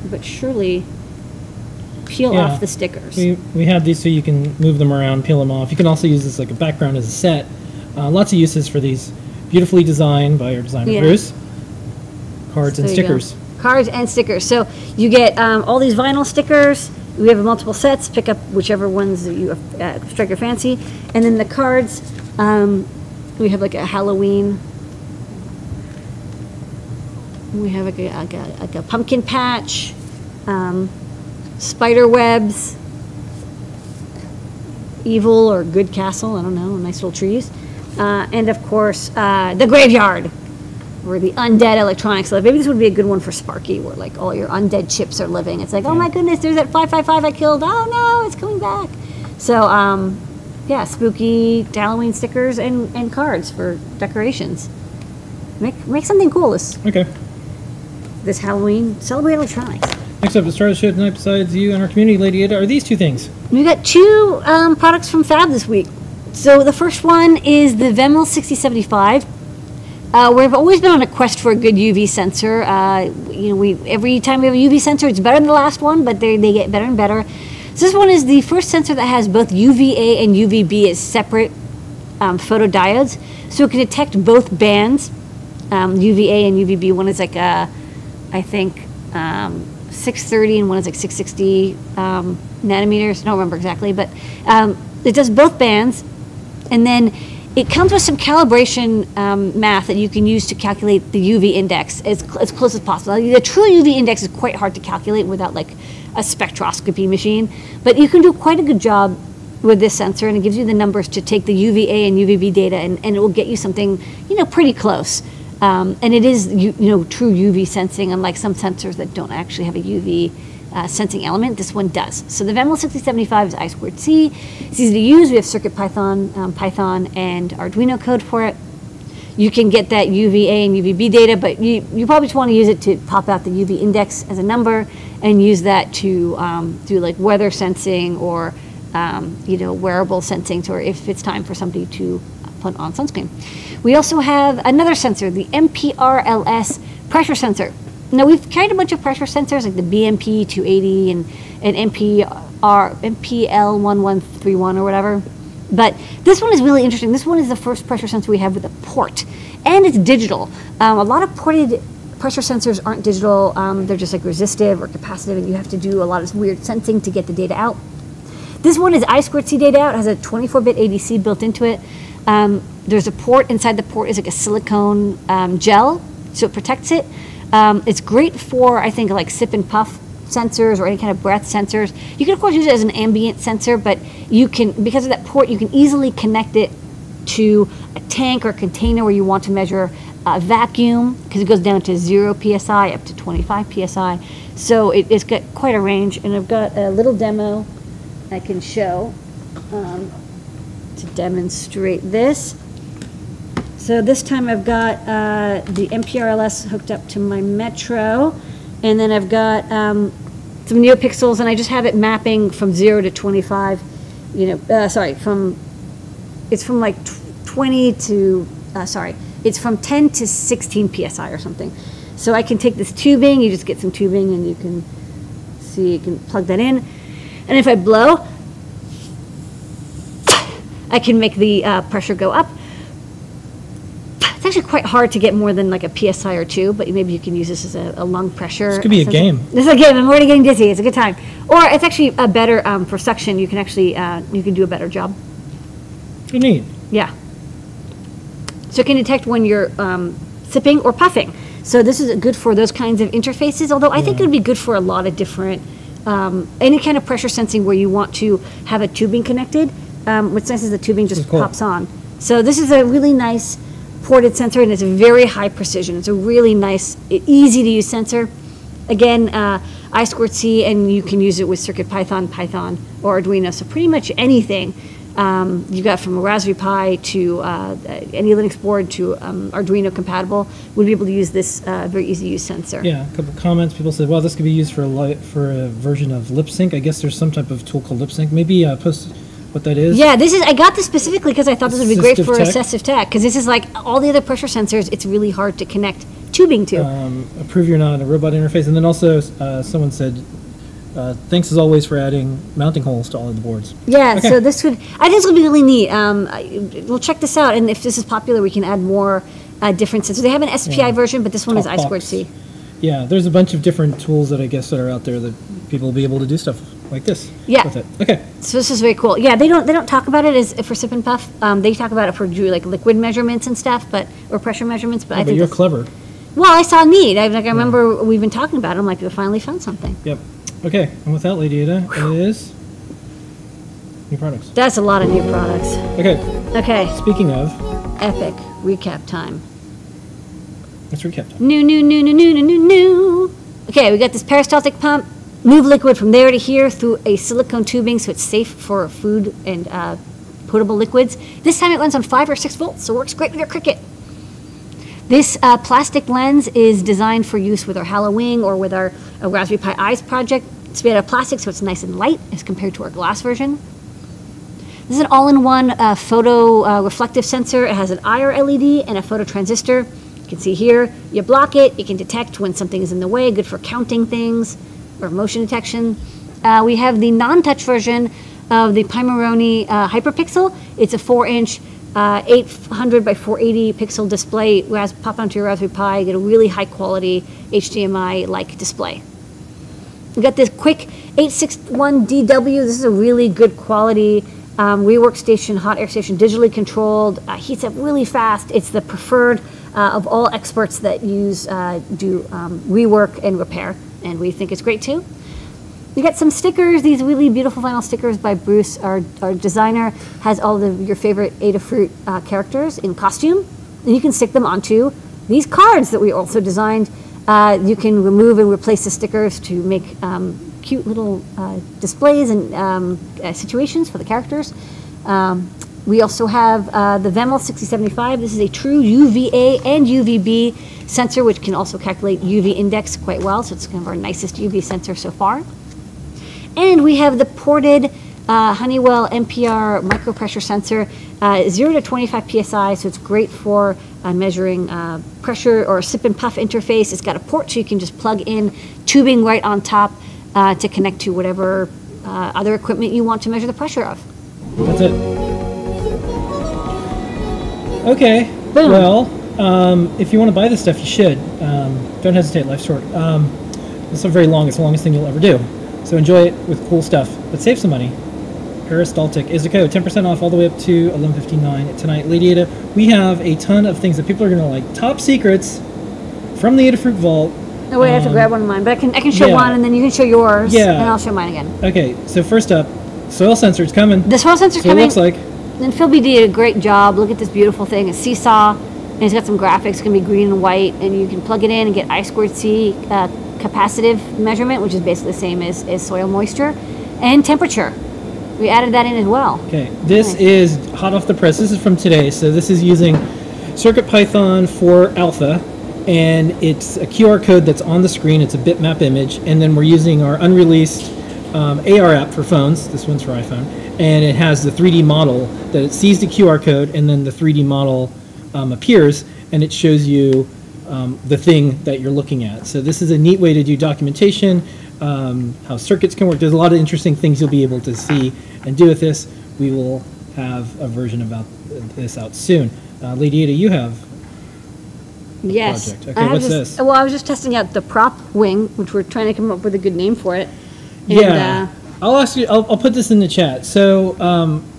but surely peel off the stickers. We have these so you can move them around, peel them off. You can also use this like a background as a set. Lots of uses for these, beautifully designed by our designer Bruce. Cards and stickers. Cards and stickers. So you get all these vinyl stickers. We have multiple sets. Pick up whichever ones that you strike your fancy. And then the cards, we have like a Halloween. We have like a pumpkin patch, spider webs, evil or good castle, I don't know, nice little trees. And of course, the graveyard, or the undead electronics. So maybe this would be a good one for Sparky, where like all your undead chips are living. It's like, oh my goodness, there's that 555 I killed. Oh no, it's coming back. So yeah, spooky Halloween stickers and cards for decorations. Make something cool this Halloween. Celebrate electronics. Next up, to start the show tonight, besides you and our community lady Ada, are these two things. We got two products from Fab this week. So the first one is the Vemel 6075. We've always been on a quest for a good UV sensor. You know, every time we have a UV sensor, it's better than the last one, but they get better and better. So this one is the first sensor that has both UVA and UVB as separate photodiodes, so it can detect both bands, UVA and UVB. One is like I think 630 and one is like 660 nanometers. I don't remember exactly, but it does both bands, and then it comes with some calibration math that you can use to calculate the UV index as close as possible. The true UV index is quite hard to calculate without like a spectroscopy machine, but you can do quite a good job with this sensor, and it gives you the numbers to take the UVA and UVB data, and it will get you something, you know, pretty close. And it is, you know, true UV sensing, unlike some sensors that don't actually have a UV sensing element. This one does. So the Vemel 6075 is I2C. It's easy to use. We have CircuitPython, Python, and Arduino code for it. You can get that UVA and UVB data, but you probably just want to use it to pop out the UV index as a number and use that to do like weather sensing or you know, wearable sensing, or if it's time for somebody to put on sunscreen. We also have another sensor, the MPRLS pressure sensor. Now we've carried a bunch of pressure sensors like the BMP 280 and MPL 1131 or whatever. But this one is really interesting. This one is the first pressure sensor we have with a port, and it's digital. A lot of ported pressure sensors aren't digital. They're just like resistive or capacitive, and you have to do a lot of weird sensing to get the data out. This one is I2C data out. It has a 24-bit ADC built into it. There's a port. Inside the port is like a silicone gel, so it protects it. It's great for, I think, like sip and puff sensors or any kind of breath sensors. You can, of course, use it as an ambient sensor, but you can, because of that port, you can easily connect it to a tank or container where you want to measure vacuum, because it goes down to 0 psi up to 25 psi. So it's got quite a range, and I've got a little demo I can show to demonstrate this. So this time I've got the MPRLS hooked up to my Metro, and then I've got some NeoPixels, and I just have it mapping from 0 to 25. You know, it's from like 20 to it's from 10 to 16 psi or something. So I can take this tubing. You just get some tubing, and you can see, you can plug that in, and if I blow, I can make the pressure go up. It's actually quite hard to get more than like a PSI or 2, but maybe you can use this as a lung pressure. This could be a game. This is a game. I'm already getting dizzy. It's a good time. Or it's actually a better for suction. You can actually you can do a better job. Pretty neat. Yeah. So it can detect when you're sipping or puffing. So this is good for those kinds of interfaces, although I think it would be good for a lot of different, any kind of pressure sensing where you want to have a tubing connected. What's nice is the tubing just pops on. So this is a really nice ported sensor, and it's very high precision. It's a really nice, easy to use sensor. Again, I2C, and you can use it with CircuitPython, Python, or Arduino. So pretty much anything you got from a Raspberry Pi to any Linux board to Arduino compatible would be able to use this very easy to use sensor. Yeah, a couple comments. People said, well, this could be used for a version of lip sync. I guess there's some type of tool called lip sync. Maybe post what that is. Yeah, I got this specifically because I thought this would be great for Assistive tech. assistive tech, because this is like all the other pressure sensors, it's really hard to connect tubing to. Approve you're not a robot interface. And then also someone said, thanks as always for adding mounting holes to all of the boards. Yeah, Okay. so I think this would be really neat. We'll check this out, and if this is popular, we can add more different sensors. They have an SPI version, but this one is Top box. I2C. Yeah, there's a bunch of different tools that I guess that are out there that people will be able to do stuff like this with it. Okay. So this is very cool. Yeah, they don't talk about it as for sip and puff. They talk about it for like liquid measurements and stuff, or pressure measurements. But I But think you're this- clever. Well, I saw need. I remember we've been talking about it. I'm like, we finally found something. Yep. Okay, and with that, Lady Ada, it is new products. That's a lot of new products. Okay, Okay, speaking of, epic recap time. let's recap. New. Okay, we got this peristaltic pump. Move liquid from there to here through a silicone tubing so it's safe for food and potable liquids. This time it runs on 5 or 6 volts, so it works great with your Cricut. This plastic lens is designed for use with our Halloween or with our Raspberry Pi Eyes project. It's made out of plastic, so it's nice and light as compared to our glass version. This is an all-in-one photo reflective sensor. It has an IR LED and a photo transistor. You can see here, you block it, it can detect when something is in the way, good for counting things or motion detection. We have the non-touch version of the Pimeroni Hyperpixel. It's a 4-inch 800 by 480 pixel display. Pop onto your Raspberry Pi, get a really high quality HDMI-like display. We got this quick 861DW. This is a really good quality rework station, hot air station, digitally controlled, heats up really fast. It's the preferred of all experts that do rework and repair, and we think it's great too. We got some stickers, these really beautiful vinyl stickers by Bruce, our designer, has all of your favorite Adafruit characters in costume, and you can stick them onto these cards that we also designed. You can remove and replace the stickers to make cute little displays and situations for the characters. We also have the Vemel 6075. This is a true UVA and UVB sensor, which can also calculate UV index quite well, so it's kind of our nicest UV sensor so far. And we have the ported Honeywell NPR micropressure sensor, 0 to 25 psi, so it's great for measuring pressure or sip and puff interface. It's got a port, so you can just plug in tubing right on top to connect to whatever other equipment you want to measure the pressure of. That's it. Okay, Boom. well, if you want to buy this stuff, you should. Don't hesitate, life's short. It's not very long, it's the longest thing you'll ever do. So enjoy it with cool stuff, but save some money. Peristaltic is the code, 10% off all the way up to $11.59 tonight. Lady Ada, we have a ton of things that people are going to like. Top secrets from the Adafruit Vault. Oh wait, I have to grab one of mine, but I can show one, and then you can show yours, Yeah. and I'll show mine again. Okay, so first up, soil sensor's coming. The soil sensor's So it coming. looks like. And Phil B did a great job. Look at this beautiful thing, a seesaw, and it's got some graphics. It's gonna be green and white, and you can plug it in and get I2C capacitive measurement, which is basically the same as soil moisture, and temperature. We added that in as well. Okay, this is hot off the press. This is from today, so this is using CircuitPython for alpha, and it's a QR code that's on the screen. It's a bitmap image, and then we're using our unreleased AR app for phones. This one's for iPhone, and it has the 3D model that it sees the QR code, and then the 3D model appears, and it shows you the thing that you're looking at. So this is a neat way to do documentation, how circuits can work. There's a lot of interesting things you'll be able to see and do with this. We will have a version about this out soon. Lady Ada, you have Yes. project. Okay, what's this? Well, I was just testing out the prop wing, which we're trying to come up with a good name for it. And, Yeah. I'll ask you. I'll put this in the chat. So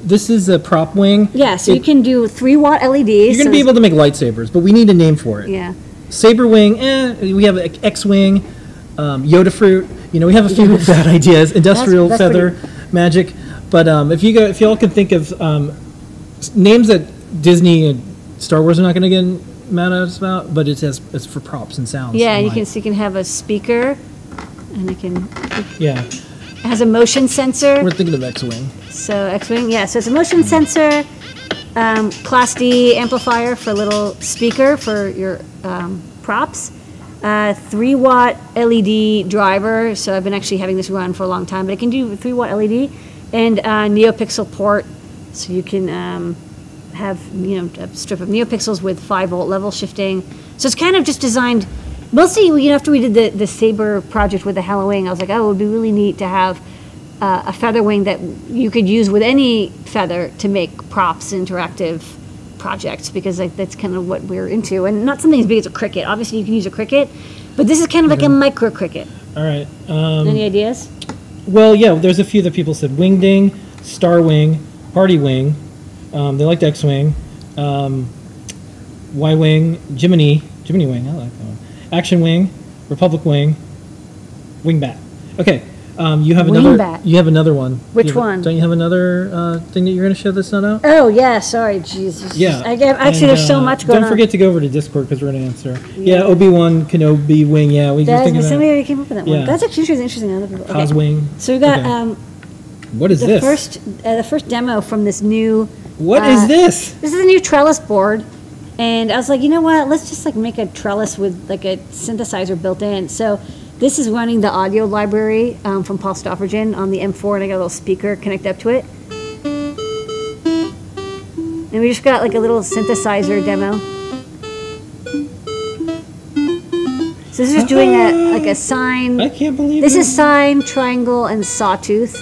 this is a prop wing. Yeah, so you can do 3-watt LEDs. You're going to be able to make lightsabers, but we need a name for it. Yeah. Saber wing, we have X-wing, Adafruit. You know, we have a few bad ideas. Industrial That's feather, magic. But if y'all can think of names that Disney and Star Wars are not going to get mad at us about, but it's for props and sounds. Yeah, you can have a speaker, and it has a motion sensor. We're thinking of X-wing. So X-wing, yeah. So it's a motion sensor, Class D amplifier for a little speaker for your props. 3-watt LED driver, so I've been actually having this run for a long time, but it can do 3-watt LED, and NeoPixel port, so you can have a strip of NeoPixels with 5-volt level shifting. So it's kind of just designed, mostly after we did the Saber project with the Hello Wing, I was like, oh, it would be really neat to have a feather wing that you could use with any feather to make props, interactive projects, because that's kind of what we're into, and not something as big as a Cricut. Obviously you can use a Cricut, but this is kind of like a micro Cricut. All right. Any ideas? Well, yeah, there's a few that people said: Wingding, Star Wing, Party Wing. They liked X-wing, Y-wing, Jiminy Wing. I like that one. Action Wing, Republic Wing, Wingbat. Okay. You have another one. Which one? Don't you have another thing that you're going to show that's not out? Oh yeah, sorry, Jesus. Yeah. Actually, there's so much going on. Don't forget to go over to Discord because we're going to answer. Yeah, Obi-Wan Kenobi Wing. Yeah, we just thinking somebody already came up with that one. Yeah. That's actually interesting. Other people. Cos Wing. So we got what is this? The first demo from this new. What is this? This is a new trellis board, and I was like, you know what? Let's just make a trellis with a synthesizer built in. So. This is running the audio library from Paul Stoffergen on the M4, and I got a little speaker connected up to it. And we just got a little synthesizer demo. So this is just doing a sine. I can't believe this is sine, triangle, and sawtooth,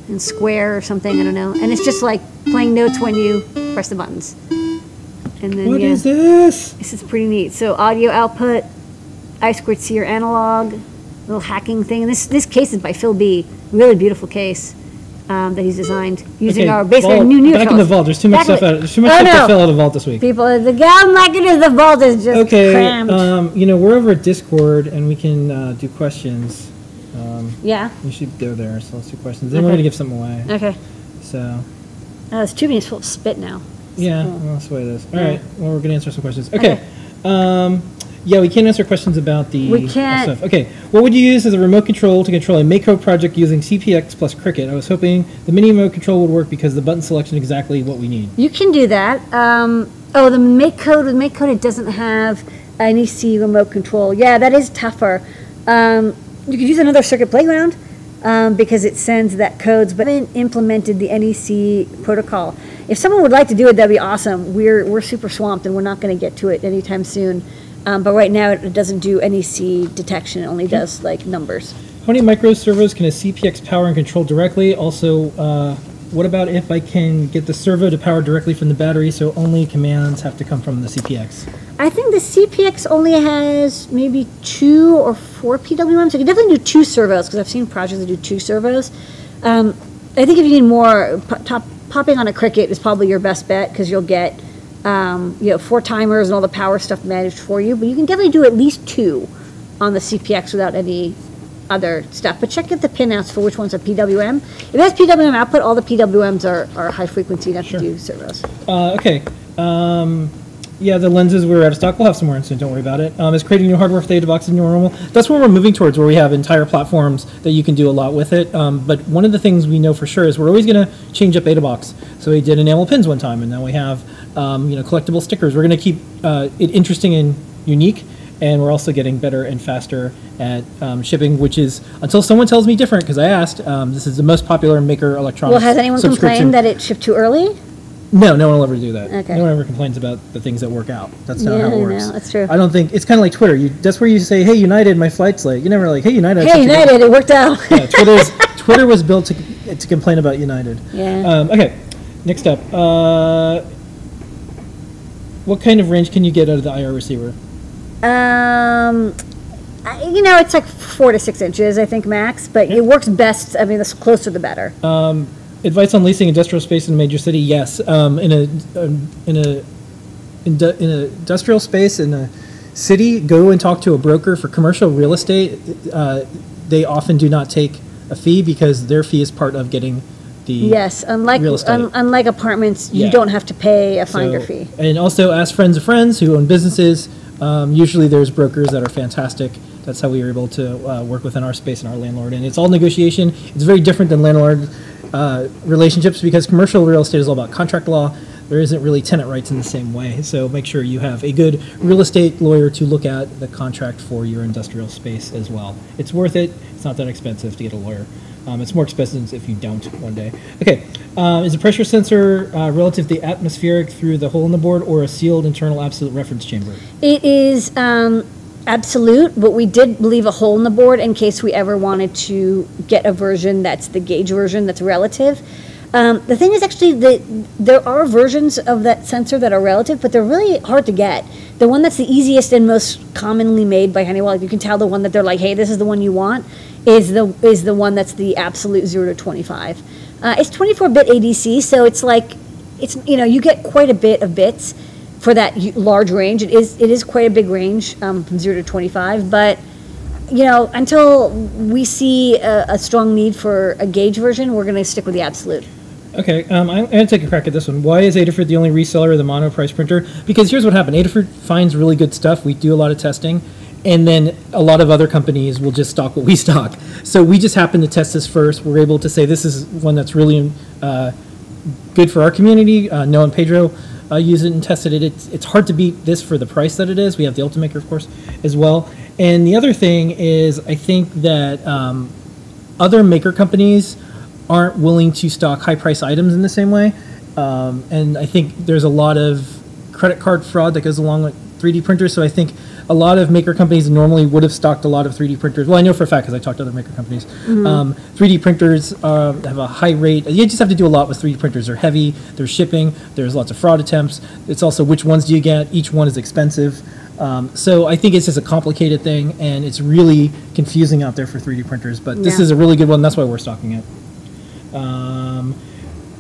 and square or something. I don't know. And it's just playing notes when you press the buttons. And then what is this? This is pretty neat. So audio output, I2C or analog. Little hacking thing, and this case is by Phil B. Really beautiful case that he's designed using our basically new back in the vault. There's too much stuff out. There's too much stuff to fill out of the vault this week. People, the gal market is the vault is just crammed. We're over at Discord and we can do questions. Yeah. We should go there. So let's do questions. Then we're gonna give something away. Okay. So. This tubing is full of spit now. Yeah, well, that's the way it is. All right. Well, we're gonna answer some questions. Okay. Yeah, we can't answer questions about the stuff. Okay, what would you use as a remote control to control a Makecode project using CPX plus Cricut? I was hoping the mini remote control would work because the button selection is exactly what we need. You can do that. The Makecode, with Makecode it doesn't have NEC remote control. Yeah, that is tougher. You could use another Circuit Playground because it sends that codes, but it implemented the NEC protocol. If someone would like to do it, that'd be awesome. We're super swamped and we're not going to get to it anytime soon. But right now it doesn't do NEC detection. It only does numbers. How many micro servos can a CPX power and control directly? Also, what about if I can get the servo to power directly from the battery, so only commands have to come from the CPX? I think the CPX only has maybe 2 or 4 PWMs. So you can definitely do 2 servos because I've seen projects that do 2 servos. I think if you need more, popping on a Cricut is probably your best bet because you'll get 4 timers and all the power stuff managed for you, but you can definitely do at least 2 on the CPX without any other stuff. But check out the pinouts for which one's a PWM. If it has PWM output, all the PWMs are high frequency, not to do servos. Okay. Yeah, the lenses we're out of stock. We'll have some more soon. Don't worry about it. Is creating new hardware for the Adabox new normal? That's what we're moving towards, where we have entire platforms that you can do a lot with it. But one of the things we know for sure is we're always going to change up Adabox. So we did enamel pins one time, and now we have collectible stickers. We're going to keep it interesting and unique, and we're also getting better and faster at shipping, which is, until someone tells me different, because I asked, this is the most popular Maker electronics. Well, has anyone complained that it shipped too early? No, no one will ever do that. Okay. No one ever complains about the things that work out. That's not how it works. No, that's true. I don't think, it's kind of like Twitter. That's where you say, hey, United, my flight's late. You never like, hey, United. Hey, United, it worked out. Yeah, Twitter was built to complain about United. Yeah. Okay, next up. What kind of range can you get out of the IR receiver? It's like 4 to 6 inches, I think, max. But it works best. I mean, the closer the better. Advice on leasing industrial space in a major city? Yes. In a industrial space in a city, go and talk to a broker. For commercial real estate, they often do not take a fee because their fee is part of getting the Yes, unlike real estate. unlike apartments, you Yeah. don't have to pay a finder So- fee. And also ask friends of friends who own businesses. Usually there's brokers that are fantastic. That's how we were able to work within our space and our landlord. And it's all negotiation. It's very different than landlord relationships because commercial real estate is all about contract law. There isn't really tenant rights in the same way. So make sure you have a good real estate lawyer to look at the contract for your industrial space as well. It's worth it. It's not that expensive to get a lawyer. It's more expensive if you don't one day. Okay, is a pressure sensor relative to the atmospheric through the hole in the board or a sealed internal absolute reference chamber? It is absolute, but we did leave a hole in the board in case we ever wanted to get a version that's the gauge version that's relative. The thing is actually that there are versions of that sensor that are relative, but they're really hard to get. The one that's the easiest and most commonly made by Honeywell, you can tell the one that they're like, hey, this is the one you want, is the one that's the absolute 0 to 25. It's 24-bit ADC, so it's like, you get quite a bit of bits for that large range. It is quite a big range from 0 to 25, but until we see a strong need for a gauge version, we're going to stick with the absolute. Okay, I'm going to take a crack at this one. Why is Adafruit the only reseller of the mono price printer? Because here's what happened. Adafruit finds really good stuff. We do a lot of testing, and then a lot of other companies will just stock what we stock. So we just happened to test this first. We're able to say this is one that's really good for our community. Noah and Pedro use it and tested it. It's hard to beat this for the price that it is. We have the Ultimaker, of course, as well. And the other thing is I think that other maker companies aren't willing to stock high-price items in the same way. And I think there's a lot of credit card fraud that goes along with 3D printers. So I think a lot of maker companies normally would have stocked a lot of 3D printers. Well, I know for a fact because I talked to other maker companies. 3D printers have a high rate. You just have to do a lot with 3D printers. They're heavy, they're shipping, there's lots of fraud attempts. It's also which ones do you get. Each one is expensive. So I think it's just a complicated thing, and it's really confusing out there for 3D printers. But this is a really good one. That's why we're stocking it.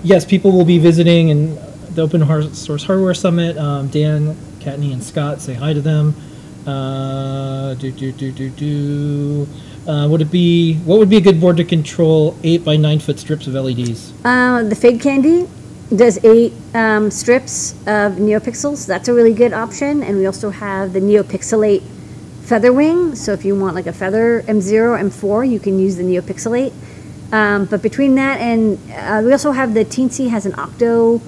Yes, people will be visiting in the Open Source Hardware Summit. Dan, Kattni, and Scott, say hi to them. What would be a good board to control 8 by 9 foot strips of LEDs? The Fade Candy does 8 strips of NeoPixels. That's a really good option. And we also have the NeoPixelate Feather Wing. So if you want like a Feather M0, M4, you can use the NeoPixelate. But between that and we also have the Teensy has an Octo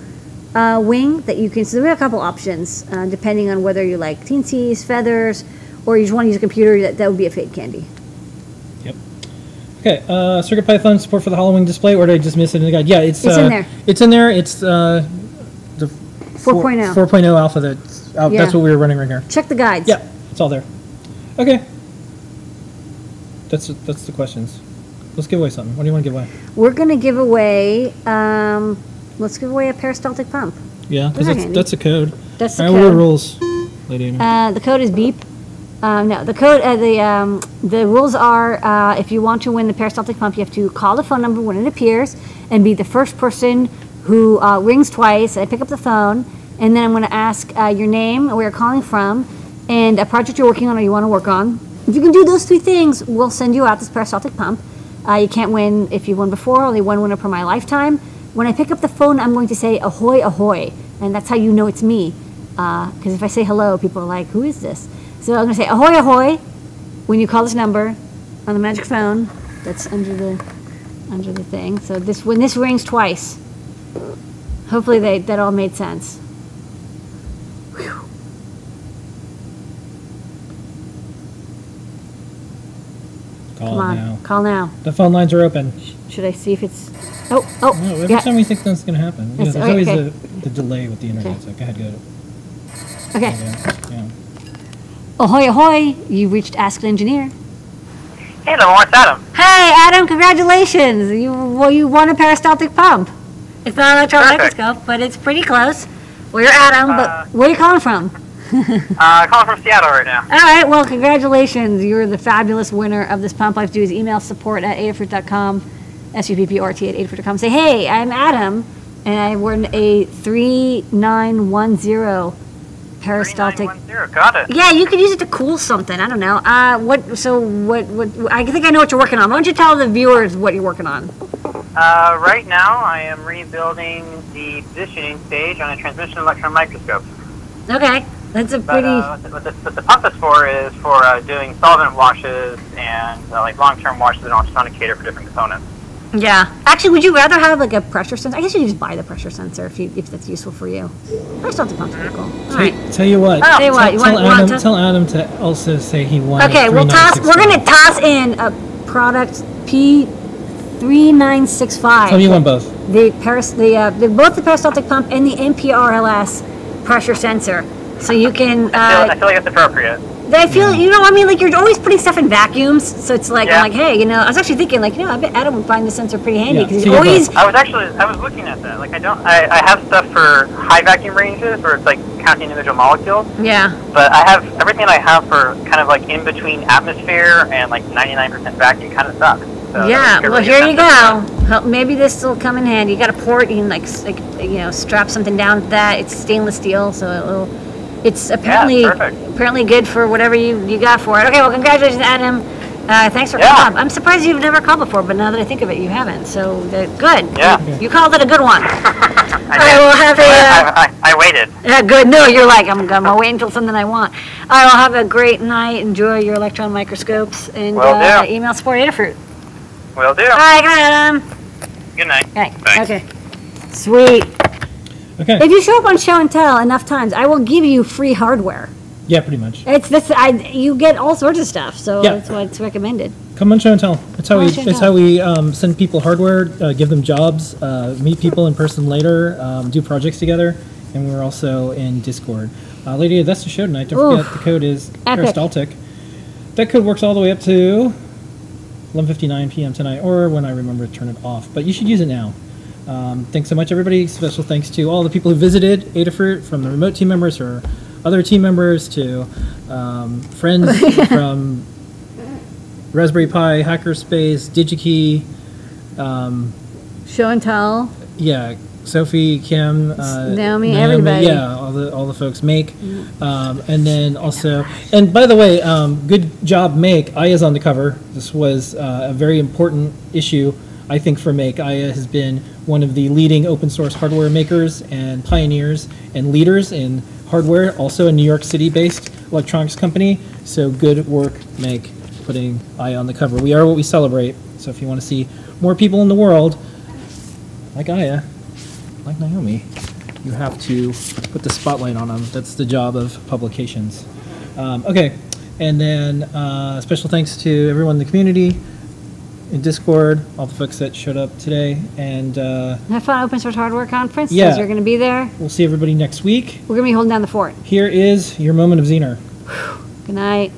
wing that you can, so we have a couple options depending on whether you like Teensies, feathers, or you just want to use a computer, that would be a Fade Candy. Yep. Okay, CircuitPython support for the Halloween display, or did I just miss it in the guide? Yeah, it's in there. It's in there. It's the 4.0. 4.0 alpha that's out. Yeah. That's what we were running right here. Check the guides. Yeah, it's all there. Okay. That's the questions. Let's give away something. What do you want to give away? We're going to give away, let's give away a peristaltic pump. Yeah, because Those are handy. that's a code. That's the All right, what are the code. rules, Lady Amy? The code is beep. No, the code, the rules are if you want to win the peristaltic pump, you have to call the phone number when it appears and be the first person who rings twice. I pick up the phone, and then I'm going to ask your name, where you're calling from, and a project you're working on or you want to work on. If you can do those 3 things, we'll send you out this peristaltic pump. You can't win if you won before, only one winner per my lifetime. When I pick up the phone, I'm going to say, ahoy, ahoy, and that's how you know it's me. Because if I say hello, people are like, who is this? So I'm going to say, ahoy, ahoy, when you call this number on the magic phone that's under the thing. So when this rings twice, hopefully that all made sense. Whew. Come on, call now. The phone lines are open. Should I see if it's... No, every time we think that's going to happen. Yeah, there's always the delay with the internet, Okay. so go ahead, go. Okay. Yeah. Ahoy, ahoy, you reached Ask an Engineer. Hey, Lamar, it's Adam. Hey, Adam, congratulations. You won a peristaltic pump. It's not an electron Perfect. microscope, but it's pretty close. Well, you're Adam, but where are you calling from? Calling from Seattle right now. All right, well, congratulations. You're the fabulous winner of this pump. All you have to do is email support@adafruit.com, SUPPORT@adafruit.com. Say, hey, I'm Adam, and I won a 3910 peristaltic. 3910, got it. Yeah, you could use it to cool something. I don't know. What? I think I know what you're working on. Why don't you tell the viewers what you're working on? Right now, I am rebuilding the positioning stage on a transmission electron microscope. Okay, that's a pretty. What the pump is for doing solvent washes and like long-term washes and authenticator for different components. Yeah. Actually, would you rather have like a pressure sensor? I guess you could just buy the pressure sensor if that's useful for you. Peristaltic pump's pretty cool. All right. Tell you what. Tell you what. You want to tell Adam to also say he won. Okay, we're gonna toss in a product P3965. Tell me you want both. Both the peristaltic pump and the NPRLS pressure sensor. So you can. I feel like it's appropriate. I feel, I mean, like you're always putting stuff in vacuums, so it's like, I'm like, hey, I was actually thinking, like, I bet Adam would find this sensor pretty handy because he's always. I was looking at that. Like, I have stuff for high vacuum ranges where it's like counting individual molecules. Yeah. But I have everything I have for kind of like in between atmosphere and like 99% vacuum kind of stuff. So yeah. Well, here you go. Maybe this will come in handy. You got a port. You can strap something down to that. It's stainless steel, so it's apparently good for whatever you got for it. Okay, well, congratulations, Adam. Thanks for calling up. I'm surprised you've never called before, but now that I think of it, you haven't. So good. Yeah. You called it a good one. I will have I waited. Yeah, good. No, you're like, I'm going to wait until something I want. I will have a great night. Enjoy your electron microscopes. And email support Adafruit. Will do. All right, good night, Adam. Good night. Okay. Thanks. Okay. Sweet. Okay. If you show up on show and tell enough times, I will give you free hardware. Yeah, pretty much. You get all sorts of stuff, so that's why it's recommended. Come on, show and tell. That's how we send people hardware, give them jobs, meet people in person later, do projects together, and we're also in Discord. Lady, that's the show tonight. Don't forget the code is peristaltic. That code works all the way up to 11:59 p.m. tonight, or when I remember to turn it off. But you should use it now. Thanks so much, everybody. Special thanks to all the people who visited Adafruit, from the remote team members or other team members to friends from Raspberry Pi, Hackerspace, DigiKey. Show and tell. Yeah, Sophie, Kim, Naomi, everybody. Yeah, all the folks. Make, and then also, and by the way, good job, Make. Aya's on the cover. This was a very important issue, I think, for Make. Aya has been one of the leading open source hardware makers and pioneers and leaders in hardware, also a New York City-based electronics company. So good work, Make, putting Aya on the cover. We are what we celebrate. So if you want to see more people in the world, like Aya, like Naomi, you have to put the spotlight on them. That's the job of publications. Okay, and then special thanks to everyone in the community, in Discord, all the folks that showed up today, and have fun Open Source Hardware Conference. Yeah, you're going to be there. We'll see everybody next week. We're going to be holding down the fort. Here is your moment of Zener. Good night.